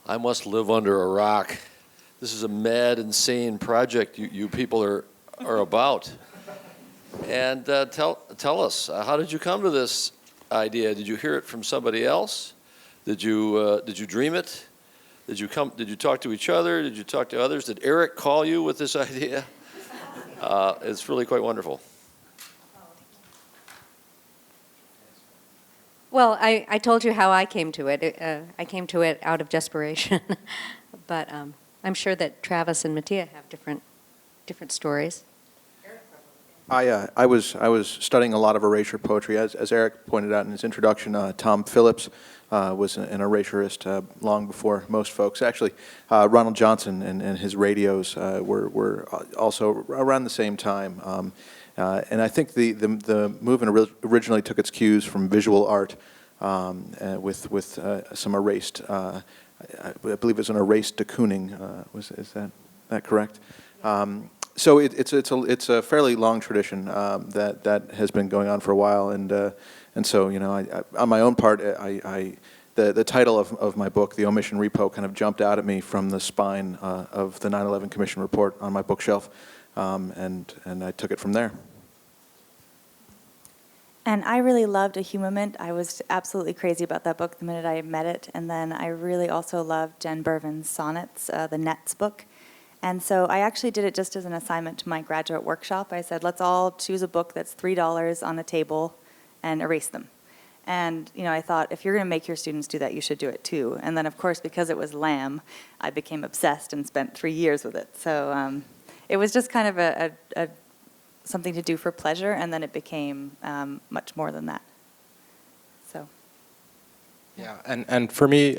I must live under a rock. This is a mad, insane project you people are about. And tell us, how did you come to this idea? Did you hear it from somebody else? Did you dream it? Did you talk to each other? Did you talk to others? Did Eric call you with this idea? It's really quite wonderful. Well, I told you how I came to it. I came to it out of desperation. But I'm sure that Travis and Mattia have different stories. I was studying a lot of erasure poetry. As Eric pointed out in his introduction, Tom Phillips was an erasurist long before most folks. Actually, Ronald Johnson and his radios were also around the same time. And I think the movement originally took its cues from visual art with some erased, I believe it was an erased de Kooning. Is that correct? So it's a fairly long tradition that has been going on for a while, and so I on my own part, the title of my book, The Omission Repo, kind of jumped out at me from the spine of the 9/11 Commission report on my bookshelf, and I took it from there. And I really loved A Humament. I was absolutely crazy about that book the minute I met it, and then I really also loved Jen Bervin's Sonnets, the Nets book. And so I actually did it just as an assignment to my graduate workshop. I said, let's all choose a book that's $3 on a table and erase them. And I thought, if you're going to make your students do that, you should do it too. And then, of course, because it was Lamb, I became obsessed and spent 3 years with it. So it was just kind of a something to do for pleasure, and then it became much more than that. So. Yeah, and for me,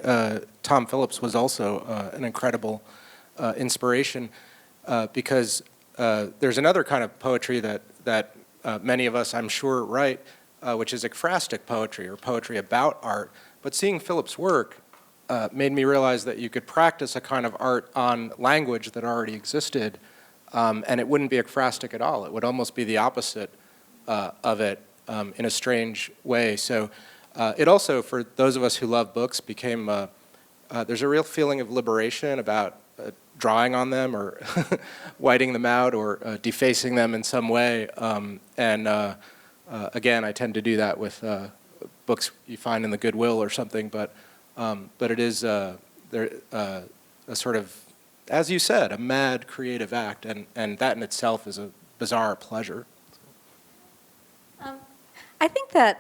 Tom Phillips was also an incredible inspiration because there's another kind of poetry that many of us, I'm sure, write, which is ekphrastic poetry or poetry about art. But seeing Phillips' work made me realize that you could practice a kind of art on language that already existed, and it wouldn't be ekphrastic at all. It would almost be the opposite of it in a strange way. So it also, for those of us who love books, became there's a real feeling of liberation about drawing on them or whiting them out or defacing them in some way. Again, I tend to do that with books you find in the Goodwill or something, but it is a sort of, as you said, a mad creative act, and that in itself is a bizarre pleasure. I think that,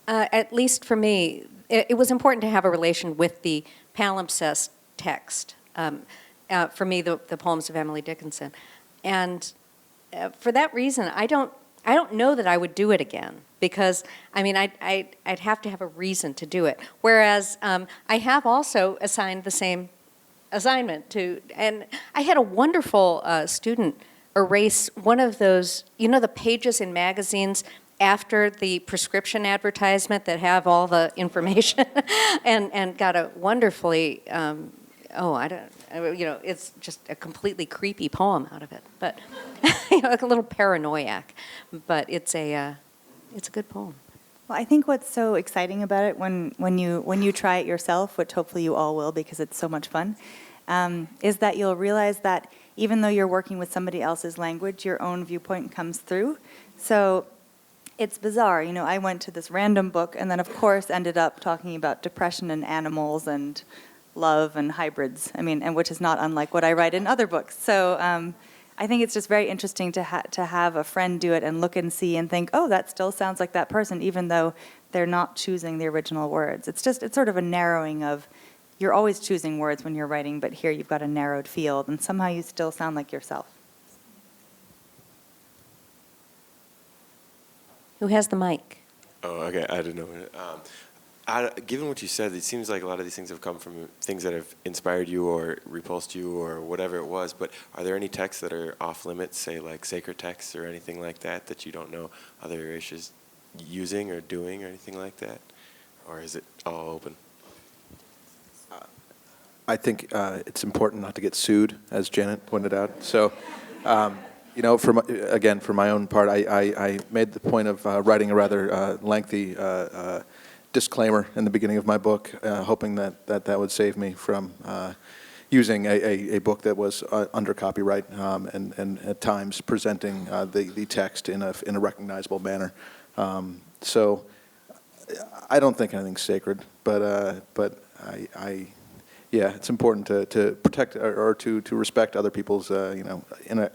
at least for me, it was important to have a relation with the palimpsest text. For me, the Poems of Emily Dickinson, and for that reason, I don't know that I would do it again, because I mean I'd have to have a reason to do it. Whereas I have also assigned the same assignment to, and I had a wonderful student erase one of those, the pages in magazines after the prescription advertisement that have all the information, and got a wonderfully. It's just a completely creepy poem out of it, but like a little paranoiac. But it's a good poem. Well, I think what's so exciting about it when you try it yourself, which hopefully you all will because it's so much fun, is that you'll realize that even though you're working with somebody else's language, your own viewpoint comes through. So it's bizarre. I went to this random book and then, of course, ended up talking about depression and animals and love and hybrids, and which is not unlike what I write in other books. So I think it's just very interesting to have a friend do it and look and see and think, oh, that still sounds like that person, even though they're not choosing the original words. It's sort of a narrowing of, you're always choosing words when you're writing, but here you've got a narrowed field, and somehow you still sound like yourself. Who has the mic? Oh, okay. I didn't know. Given what you said, it seems like a lot of these things have come from things that have inspired you or repulsed you or whatever it was. But are there any texts that are off limits, say like sacred texts or anything like that, that you don't know other erasures using or doing or anything like that? Or is it all open? I think it's important not to get sued, as Janet pointed out. So, you know, for my own part, I made the point of writing a rather lengthy disclaimer in the beginning of my book, hoping that would save me from using a book that was under copyright and at times presenting the text in a recognizable manner. So I don't think anything's sacred, but yeah, it's important to protect or to respect other people's you know,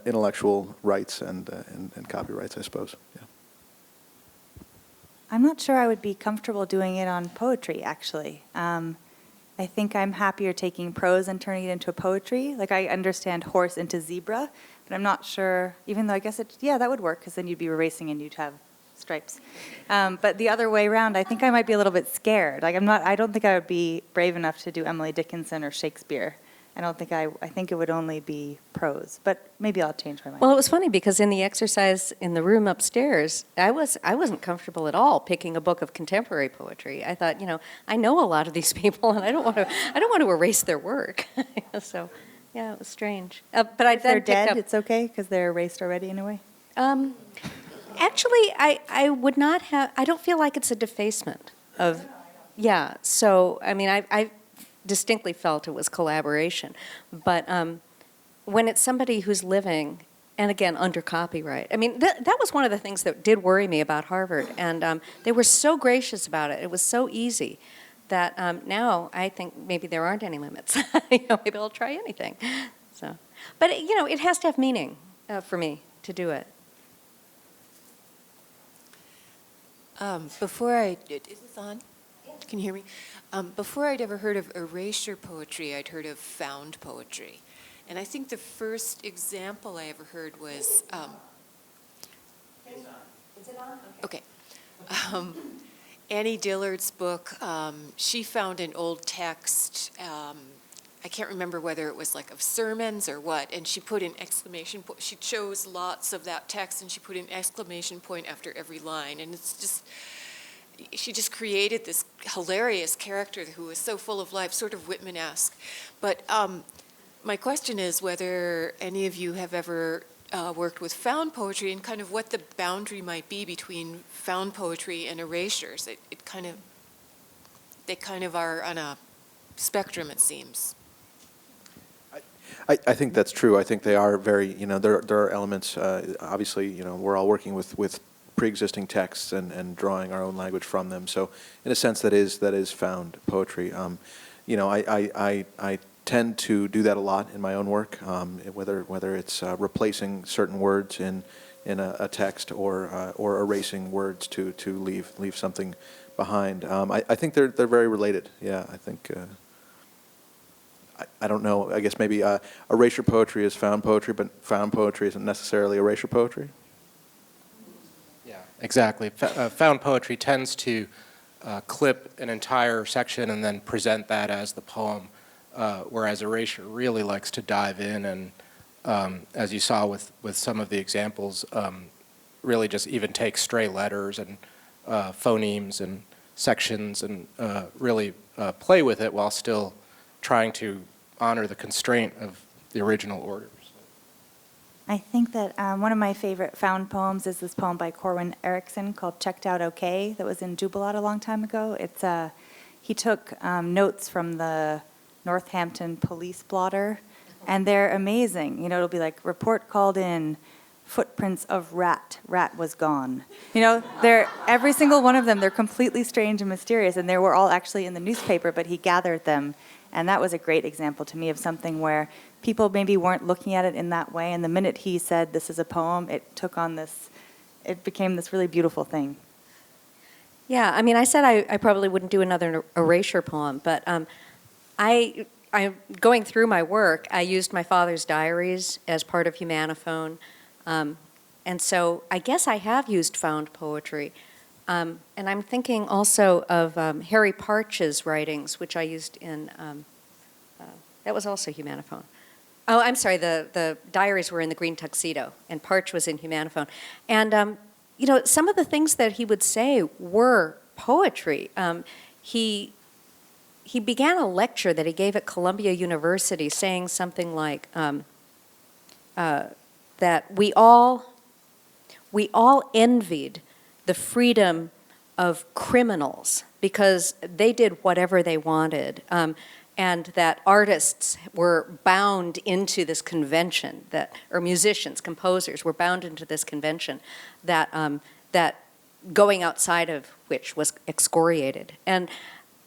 intellectual rights and copyrights, I suppose. Yeah. I'm not sure I would be comfortable doing it on poetry, actually. I think I'm happier taking prose and turning it into a poetry. Like, I understand horse into zebra, but I'm not sure, even though I guess yeah, that would work, because then you'd be erasing and you'd have stripes. But the other way around, I think I might be a little bit scared. Like, I don't think I would be brave enough to do Emily Dickinson or Shakespeare. I think it would only be prose, but maybe I'll change my mind. Well, it was funny because in the exercise in the room upstairs, I wasn't comfortable at all picking a book of contemporary poetry. I thought, you know, I know a lot of these people, and I don't want to erase their work. So, yeah, it was strange. But I If they're then picked dead, up. it's okay because they're erased already in a way. Actually, I would not have. I don't feel like it's a defacement of. Yeah. So I mean, I distinctly felt it was collaboration, but when it's somebody who's living, and again under copyright, I mean that was one of the things that did worry me about Harvard, and they were so gracious about it. It was so easy that now I think maybe there aren't any limits. You know, maybe I'll try anything. So, but you know, it has to have meaning for me to do it. Is this on? Can you hear me? Before I'd ever heard of erasure poetry, I'd heard of found poetry. And I think the first example I ever heard was... Is it on? Okay. Annie Dillard's book, she found an old text, I can't remember whether it was like of sermons or what, and she put an exclamation point. She chose lots of that text and she put an exclamation point after every line. And it's just, she just created this hilarious character who was so full of life, sort of Whitman-esque. But my question is whether any of you have ever worked with found poetry and kind of what the boundary might be between found poetry and erasures. They kind of are on a spectrum, it seems. I think that's true. I think they are very, you know, there are elements, obviously, you know, we're all working with pre-existing texts and drawing our own language from them. So in a sense, that is found poetry. You know, I tend to do that a lot in my own work, whether it's replacing certain words in a text or erasing words to leave something behind. I think they're very related. Yeah, I think. I don't know. I guess maybe erasure poetry is found poetry, but found poetry isn't necessarily erasure poetry. Yeah, exactly. Found poetry tends to clip an entire section and then present that as the poem, whereas erasure really likes to dive in and, as you saw with some of the examples, really just even take stray letters and phonemes and sections and really play with it while still trying to honor the constraint of the original orders. I think that one of my favorite found poems is this poem by Corwin Erickson called Checked Out Okay that was in Jubilat a long time ago. It's he took notes from the Northampton police blotter, and they're amazing. You know, it'll be like, report called in, footprints of rat was gone. You know, every single one of them, they're completely strange and mysterious, and they were all actually in the newspaper, but he gathered them. And that was a great example to me of something where people maybe weren't looking at it in that way, and the minute he said this is a poem, it became this really beautiful thing. Yeah, I mean, I said I probably wouldn't do another erasure poem, but I going through my work, I used my father's diaries as part of Humanophone, and so I guess I have used found poetry, And I'm thinking also of Harry Parch's writings, which I used in, that was also Humanophone. Oh, I'm sorry, the diaries were in the green tuxedo, and Parch was in Humanophone. And, you know, some of the things that he would say were poetry. He began a lecture that he gave at Columbia University saying something like that we all envied the freedom of criminals because they did whatever they wanted, and that artists were bound into this convention, or musicians, composers were bound into this convention that going outside of which was excoriated. And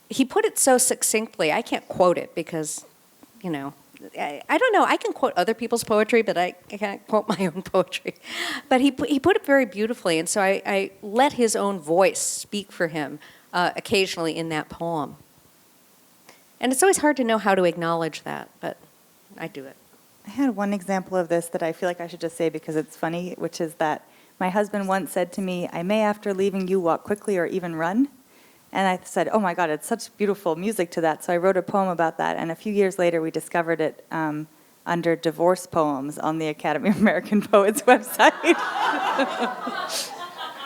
he put it so succinctly, I can't quote it because, you know, I don't know, I can quote other people's poetry, but I can't quote my own poetry. But he put it very beautifully, and so I let his own voice speak for him occasionally in that poem. And it's always hard to know how to acknowledge that, but I do it. I had one example of this that I feel like I should just say because it's funny, which is that my husband once said to me, "I may, after leaving you, walk quickly or even run." And I said, "Oh my God, it's such beautiful music to that." So I wrote a poem about that. And a few years later, we discovered it under divorce poems on the Academy of American Poets website.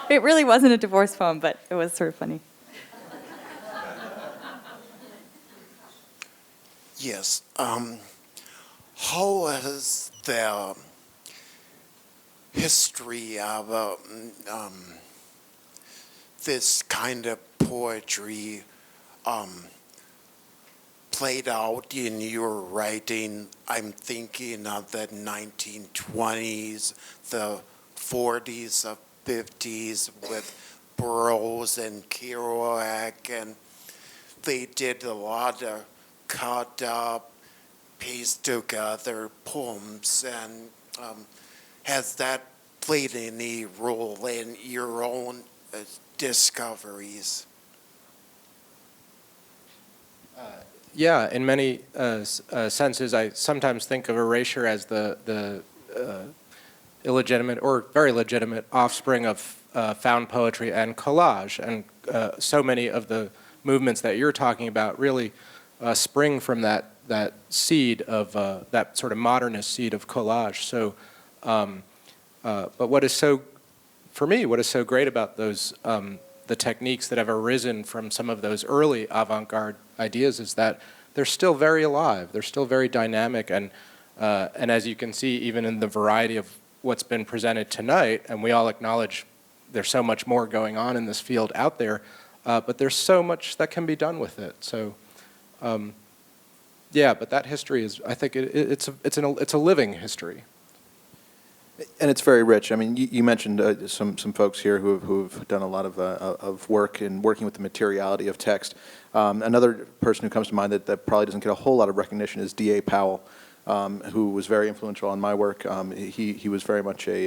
It really wasn't a divorce poem, but it was sort of funny. Yes. How has the history of this kind of poetry played out in your writing? I'm thinking of the 1920s, the 40s, the 50s with Burroughs and Kerouac, and they did a lot of cut up, paste together poems, and has that played any role in your own discoveries? Yeah, in many senses, I sometimes think of Erasure as the illegitimate or very legitimate offspring of found poetry and collage. And so many of the movements that you're talking about really spring from that seed of that sort of modernist seed of collage. So, but what is so, for me, what is so great about those the techniques that have arisen from some of those early avant-garde ideas is that they're still very alive. They're still very dynamic, and as you can see, even in the variety of what's been presented tonight, and we all acknowledge there's so much more going on in this field out there, but there's so much that can be done with it. So, yeah, but that history is, I think, it's a living history. And it's very rich. I mean, you mentioned some folks here who've done a lot of work in working with the materiality of text. Another person who comes to mind that probably doesn't get a whole lot of recognition is D.A. Powell, who was very influential on my work. He was very much he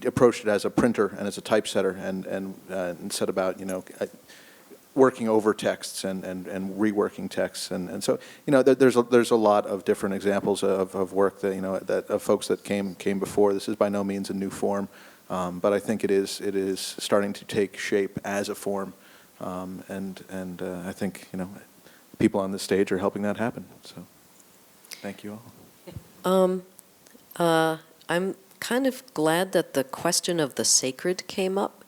approached it as a printer and as a typesetter, and set about, you know, working over texts and reworking texts, and so, you know, there's a lot of different examples of work that, you know, that of folks that came before. This is by no means a new form, but I think it is starting to take shape as a form, and I think, you know, people on this stage are helping that happen. So, thank you all. I'm kind of glad that the question of the sacred came up,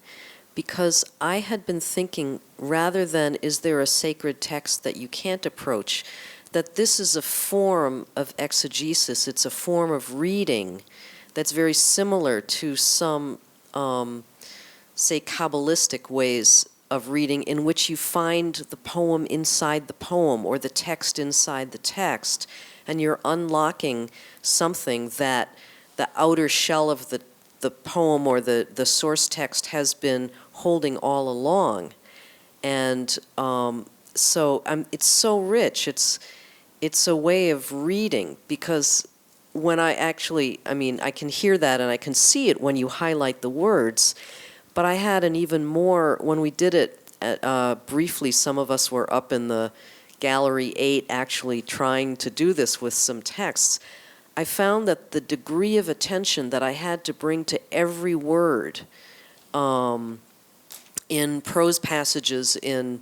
because I had been thinking, rather than is there a sacred text that you can't approach, that this is a form of exegesis, it's a form of reading that's very similar to some, say, Kabbalistic ways of reading, in which you find the poem inside the poem or the text inside the text, and you're unlocking something that the outer shell of the poem or the source text has been holding all along. And so it's so rich. It's a way of reading, because when I can hear that and I can see it when you highlight the words, but I had an even more, when we did it briefly, some of us were up in the Gallery 8 actually trying to do this with some texts. I found that the degree of attention that I had to bring to every word in prose passages in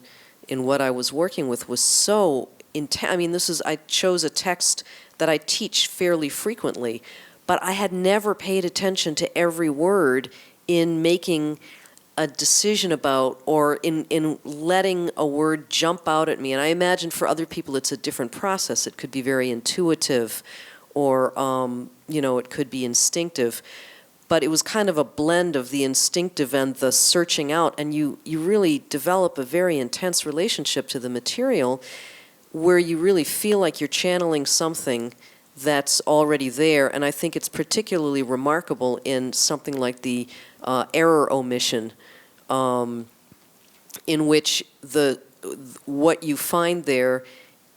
what I was working with was so intense. I mean, I chose a text that I teach fairly frequently, but I had never paid attention to every word in making a decision about, or in letting a word jump out at me. And I imagine for other people it's a different process. It could be very intuitive, or it could be instinctive. But it was kind of a blend of the instinctive and the searching out, and you really develop a very intense relationship to the material where you really feel like you're channeling something that's already there. And I think it's particularly remarkable in something like the error omission, in which what you find there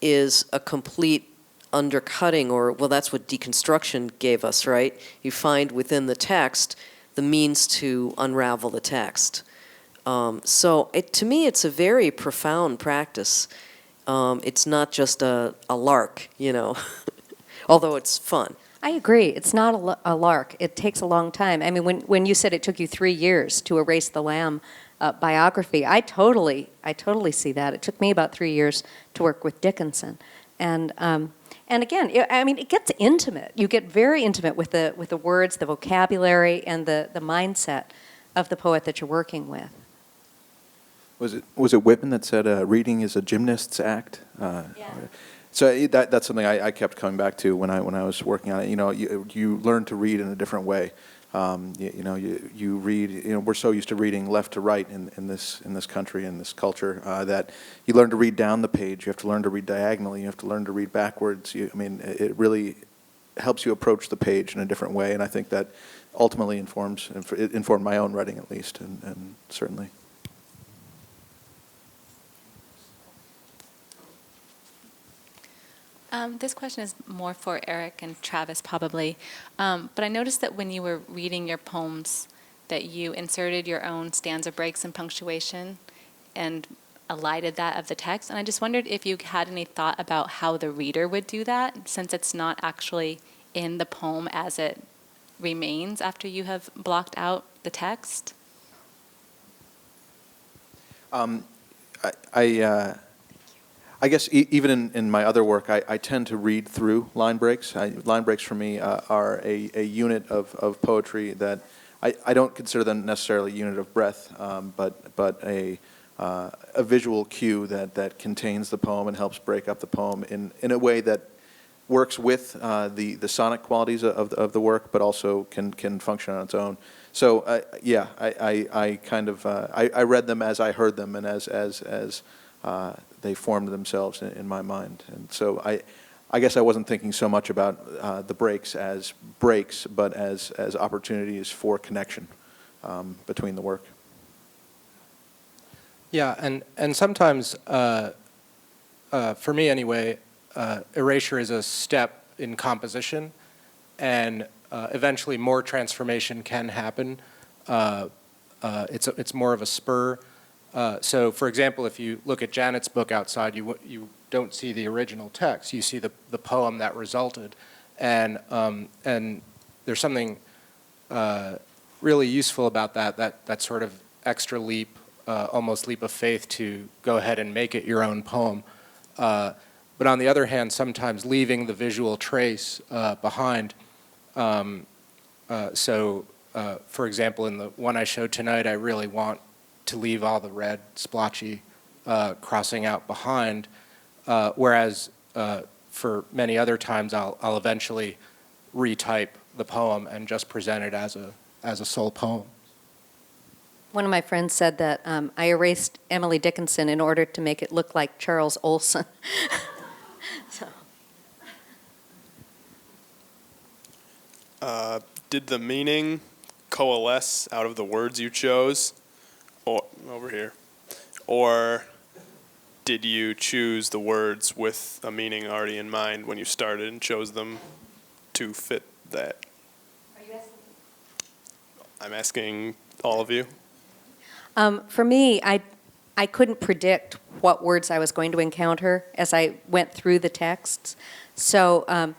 is a complete undercutting, or, well, that's what deconstruction gave us, right? You find within the text the means to unravel the text. So to me, it's a very profound practice. It's not just a lark, although it's fun. I agree. It's not a lark. It takes a long time. I mean, when you said it took you 3 years to erase the Lamb biography, I totally see that. It took me about 3 years to work with Dickinson. And again, it gets intimate. You get very intimate with the words, the vocabulary, and the mindset of the poet that you're working with. Was it Whitman that said reading is a gymnast's act? Yeah. So that's something I kept coming back to when I was working on it. You learn to read in a different way. You read. We're so used to reading left to right in this country, in this culture, that you learn to read down the page. You have to learn to read diagonally. You have to learn to read backwards. It really helps you approach the page in a different way, and I think that ultimately informed my own writing, at least, and certainly. This question is more for Eric and Travis, probably. But I noticed that when you were reading your poems, that you inserted your own stanza breaks and punctuation and elided that of the text. And I just wondered if you had any thought about how the reader would do that, since it's not actually in the poem as it remains after you have blocked out the text. I guess even in my other work, I tend to read through line breaks. Line breaks for me are a unit of poetry that I don't consider them necessarily a unit of breath, but a visual cue that contains the poem and helps break up the poem in a way that works with the sonic qualities of the work, but also can function on its own. So I kind of I read them as I heard them, and as they formed themselves in my mind. And so I guess I wasn't thinking so much about the breaks as breaks, but as opportunities for connection between the work. Yeah, and sometimes, for me anyway, erasure is a step in composition, and eventually more transformation can happen. It's more of a spur. So, for example, if you look at Janet's book outside, you don't see the original text. You see the poem that resulted, and there's something really useful about that sort of extra leap, almost leap of faith to go ahead and make it your own poem. But on the other hand, sometimes leaving the visual trace behind. So, for example, in the one I showed tonight, I really want to leave all the red splotchy crossing out behind, whereas for many other times I'll eventually retype the poem and just present it as a sole poem. One of my friends said that I erased Emily Dickinson in order to make it look like Charles Olson. Did the meaning coalesce out of the words you chose? Over here. Or did you choose the words with a meaning already in mind when you started and chose them to fit that? Are you asking? I'm asking all of you. For me, I couldn't predict what words I was going to encounter as I went through the texts. So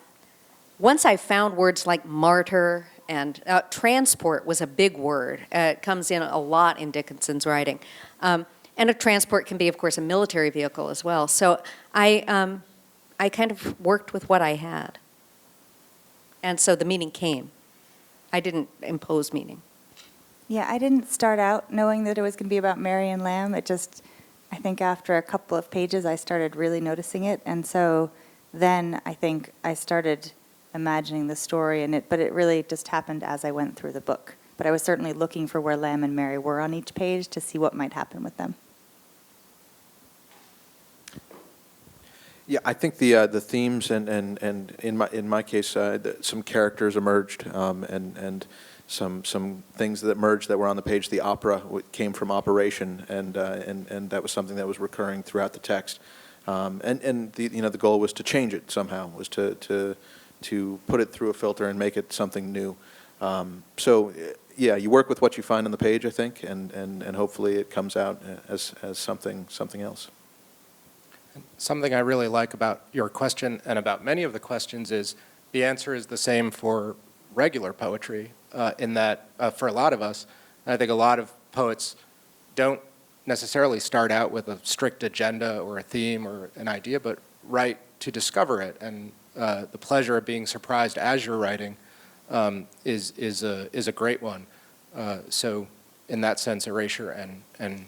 once I found words like martyr and transport was a big word. It comes in a lot in Dickinson's writing. And a transport can be, of course, a military vehicle as well. So I kind of worked with what I had. And so the meaning came. I didn't impose meaning. Yeah, I didn't start out knowing that it was going to be about Mary and Lamb. It just, I think after a couple of pages, I started really noticing it. And so then I think I started imagining the story, but it really just happened as I went through the book. But I was certainly looking for where Lamb and Mary were on each page to see what might happen with them. Yeah, I think the themes and in my case, some characters emerged and some things that emerged that were on the page. The opera came from operation, and that was something that was recurring throughout the text. And the goal was to change it somehow, was to put it through a filter and make it something new. So yeah, you work with what you find on the page, I think, and hopefully it comes out as something else. Something I really like about your question and about many of the questions is the answer is the same for regular poetry, in that for a lot of us, and I think a lot of poets don't necessarily start out with a strict agenda or a theme or an idea, but write to discover it. And the pleasure of being surprised as you're writing is a great one. So in that sense, erasure and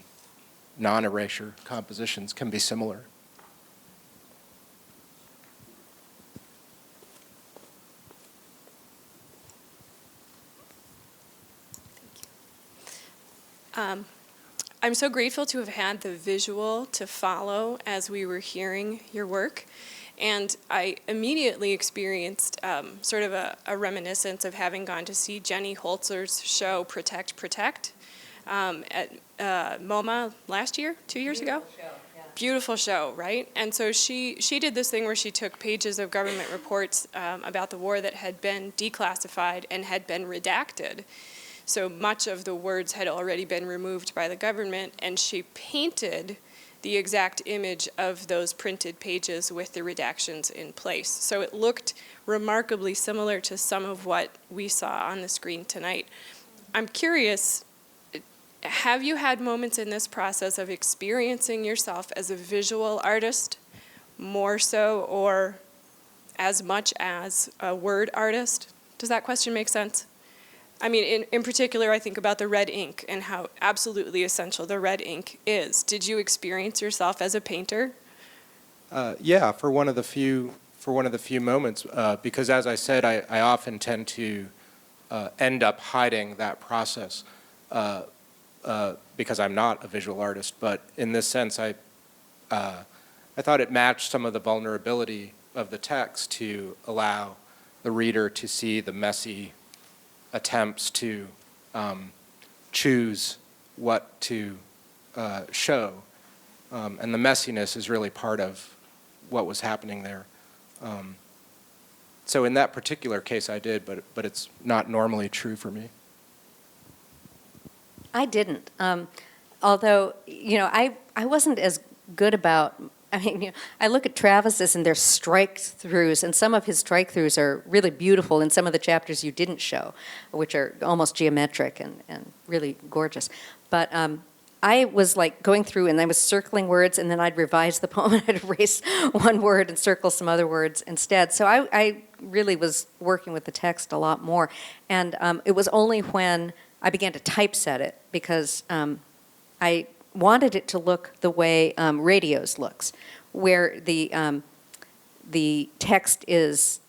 non-erasure compositions can be similar. I'm so grateful to have had the visual to follow as we were hearing your work. And I immediately experienced sort of a reminiscence of having gone to see Jenny Holzer's show, Protect, Protect, at MoMA last year, 2 years ago? Beautiful show, right? And so she did this thing where she took pages of government reports about the war that had been declassified and had been redacted. So much of the words had already been removed by the government, and she painted the exact image of those printed pages with the redactions in place. So it looked remarkably similar to some of what we saw on the screen tonight. I'm curious, have you had moments in this process of experiencing yourself as a visual artist more so or as much as a word artist? Does that question make sense? I mean, in particular, I think about the red ink and how absolutely essential the red ink is. Did you experience yourself as a painter? Yeah, for one of the few moments, because as I said, I often tend to end up hiding that process because I'm not a visual artist. But in this sense, I thought it matched some of the vulnerability of the text to allow the reader to see the messy attempts to choose what to show. And the messiness is really part of what was happening there. So in that particular case I did, but it's not normally true for me. I didn't. Although, I wasn't as good about, I look at Travis's and there's strike-throughs, and some of his strike-throughs are really beautiful in some of the chapters you didn't show, which are almost geometric and really gorgeous. But I was like going through and I was circling words, and then I'd revise the poem and I'd erase one word and circle some other words instead. So I really was working with the text a lot more. And it was only when I began to typeset it, because I wanted it to look the way Radios looks, where the text is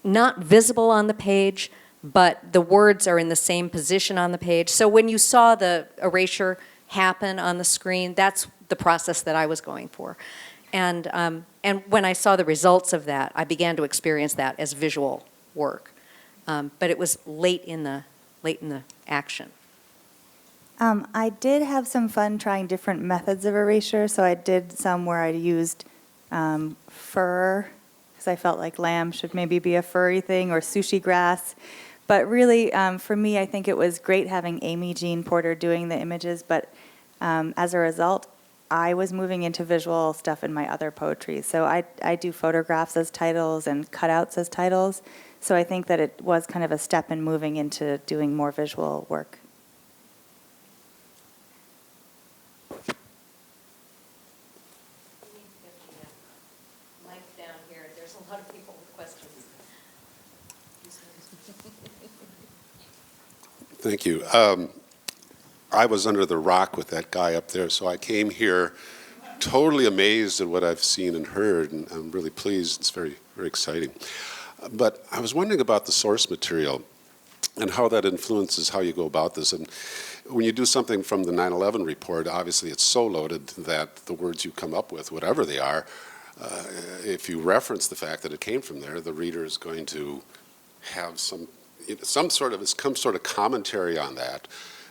not visible on the page, but the words are in the same position on the page. So when you saw the erasure happen on the screen, that's the process that I was going for. And when I saw the results of that, I began to experience that as visual work. But it was late in the action. I did have some fun trying different methods of erasure. So I did some where I used fur, because I felt like lamb should maybe be a furry thing, or sushi grass. But really, for me, I think it was great having Amy Jean Porter doing the images. But as a result, I was moving into visual stuff in my other poetry. So I do photographs as titles and cutouts as titles. So I think that it was kind of a step in moving into doing more visual work. Down here, there's a lot of people with questions. Thank you. I was under the rock with that guy up there, so I came here totally amazed at what I've seen and heard, and I'm really pleased. It's very, very exciting. But I was wondering about the source material and how that influences how you go about this. And when you do something from the 9/11 report, obviously it's so loaded that the words you come up with, whatever they are, if you reference the fact that it came from there, the reader is going to have some sort of commentary on that,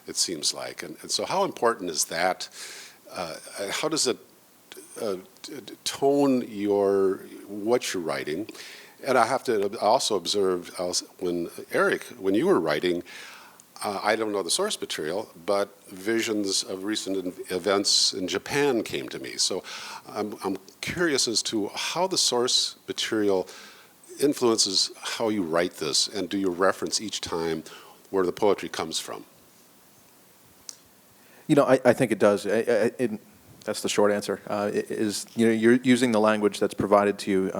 it seems like. And so how important is that? How does it tone what you're writing? And I have to also observe when you were writing, I don't know the source material, but visions of recent events in Japan came to me. So I'm curious as to how the source material influences how you write this, and do you reference each time where the poetry comes from? I think it does. That's the short answer. You're using the language that's provided to you.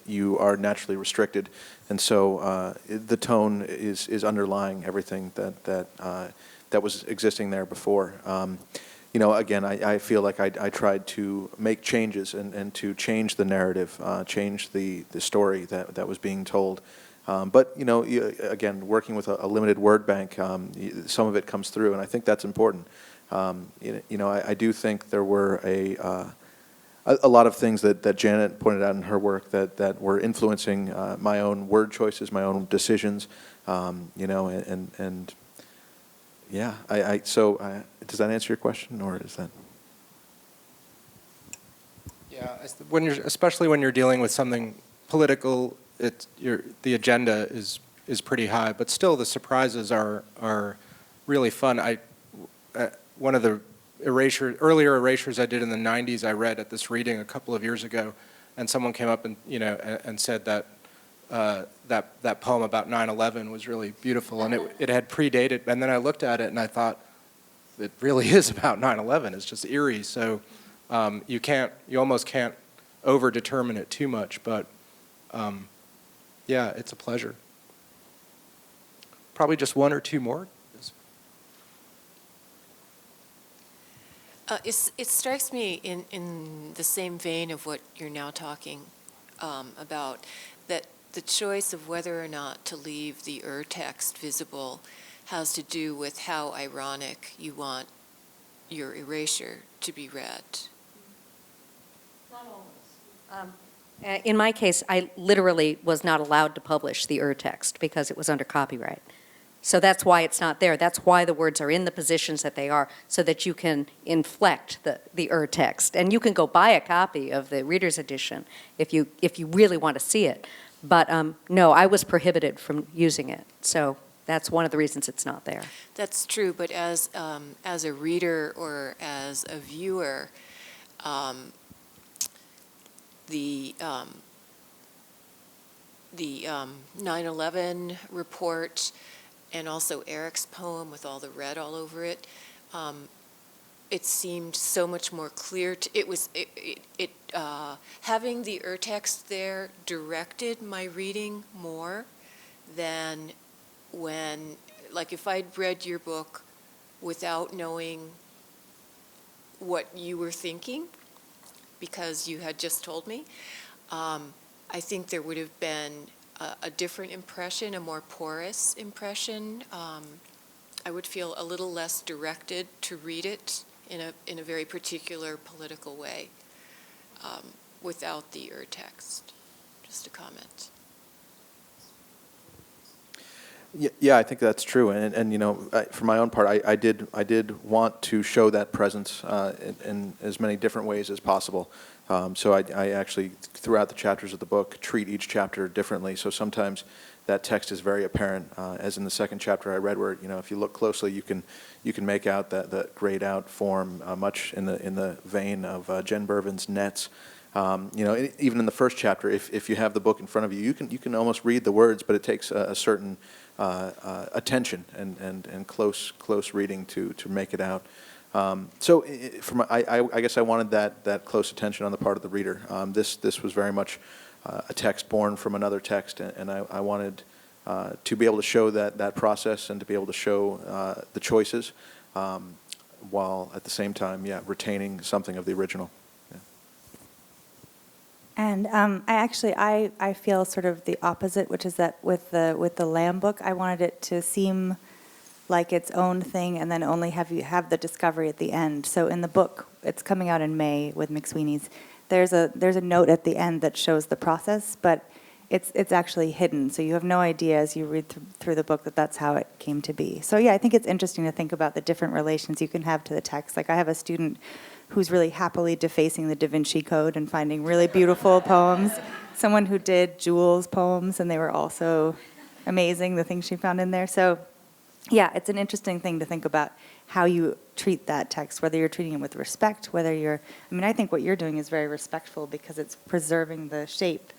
You are naturally restricted, and so the tone is underlying everything that was existing there before. Again, I feel like I tried to make changes and to change the narrative, change the story that was being told. But again, working with a limited word bank, some of it comes through, and I think that's important. I do think there were a lot of things that Janet pointed out in her work that were influencing my own word choices, my own decisions, and yeah. So does that answer your question, or is that? Yeah, especially when you're dealing with something political, the agenda is pretty high, but still the surprises are really fun. One of the earlier erasures I did in the 90s, I read at this reading a couple of years ago, and someone came up and and said that that poem about 9/11 was really beautiful, and it had predated. And then I looked at it and I thought, it really is about 9/11. It's just eerie. So you almost can't over determine it too much. But yeah, it's a pleasure. Probably just one or two more. It strikes me in the same vein of what you're now talking about, that the choice of whether or not to leave the text visible has to do with how ironic you want your erasure to be read. Not always. In my case, I literally was not allowed to publish the text because it was under copyright. So that's why it's not there. That's why the words are in the positions that they are, so that you can inflect the text. And you can go buy a copy of the reader's edition if you really want to see it. But no, I was prohibited from using it. So that's one of the reasons it's not there. That's true, but as a reader or as a viewer, the 9/11 report, and also Eric's poem with all the red all over it, it seemed so much more clear. Having the text there directed my reading more than when, like, if I'd read your book without knowing what you were thinking, because you had just told me, I think there would have been a different impression, a more porous impression. I would feel a little less directed to read it in a very particular political way without the text. Just a comment. Yeah, I think that's true, and for my own part, I did want to show that presence in as many different ways as possible. So I actually, throughout the chapters of the book, treat each chapter differently. So sometimes that text is very apparent, as in the second chapter I read, where if you look closely, you can make out the grayed out form, much in the vein of Jen Bervin's Nets. Even in the first chapter, if you have the book in front of you, you can almost read the words, but it takes a certain attention and close reading to make it out. I guess I wanted that close attention on the part of the reader. This was very much a text born from another text, and I wanted to be able to show that process and to be able to show the choices, while at the same time, retaining something of the original. Yeah. And I feel sort of the opposite, which is that with the Lamb book, I wanted it to seem like its own thing, and then only have the discovery at the end. So in the book, it's coming out in May with McSweeney's. There's a note at the end that shows the process, but it's actually hidden. So you have no idea as you read through the book that that's how it came to be. So yeah, I think it's interesting to think about the different relations you can have to the text. Like I have a student who's really happily defacing the Da Vinci Code and finding really beautiful poems. Someone who did Jules' poems, and they were also amazing, the things she found in there. So yeah, it's an interesting thing to think about how you treat that text, whether you're treating it with respect, I think what you're doing is very respectful because it's preserving the shape.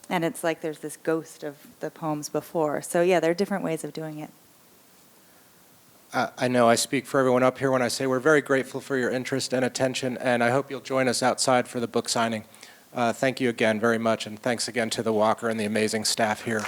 And it's like there's this ghost of the poems before. So yeah, there are different ways of doing it. I know I speak for everyone up here when I say we're very grateful for your interest and attention, and I hope you'll join us outside for the book signing. Thank you again very much, and thanks again to the Walker and the amazing staff here.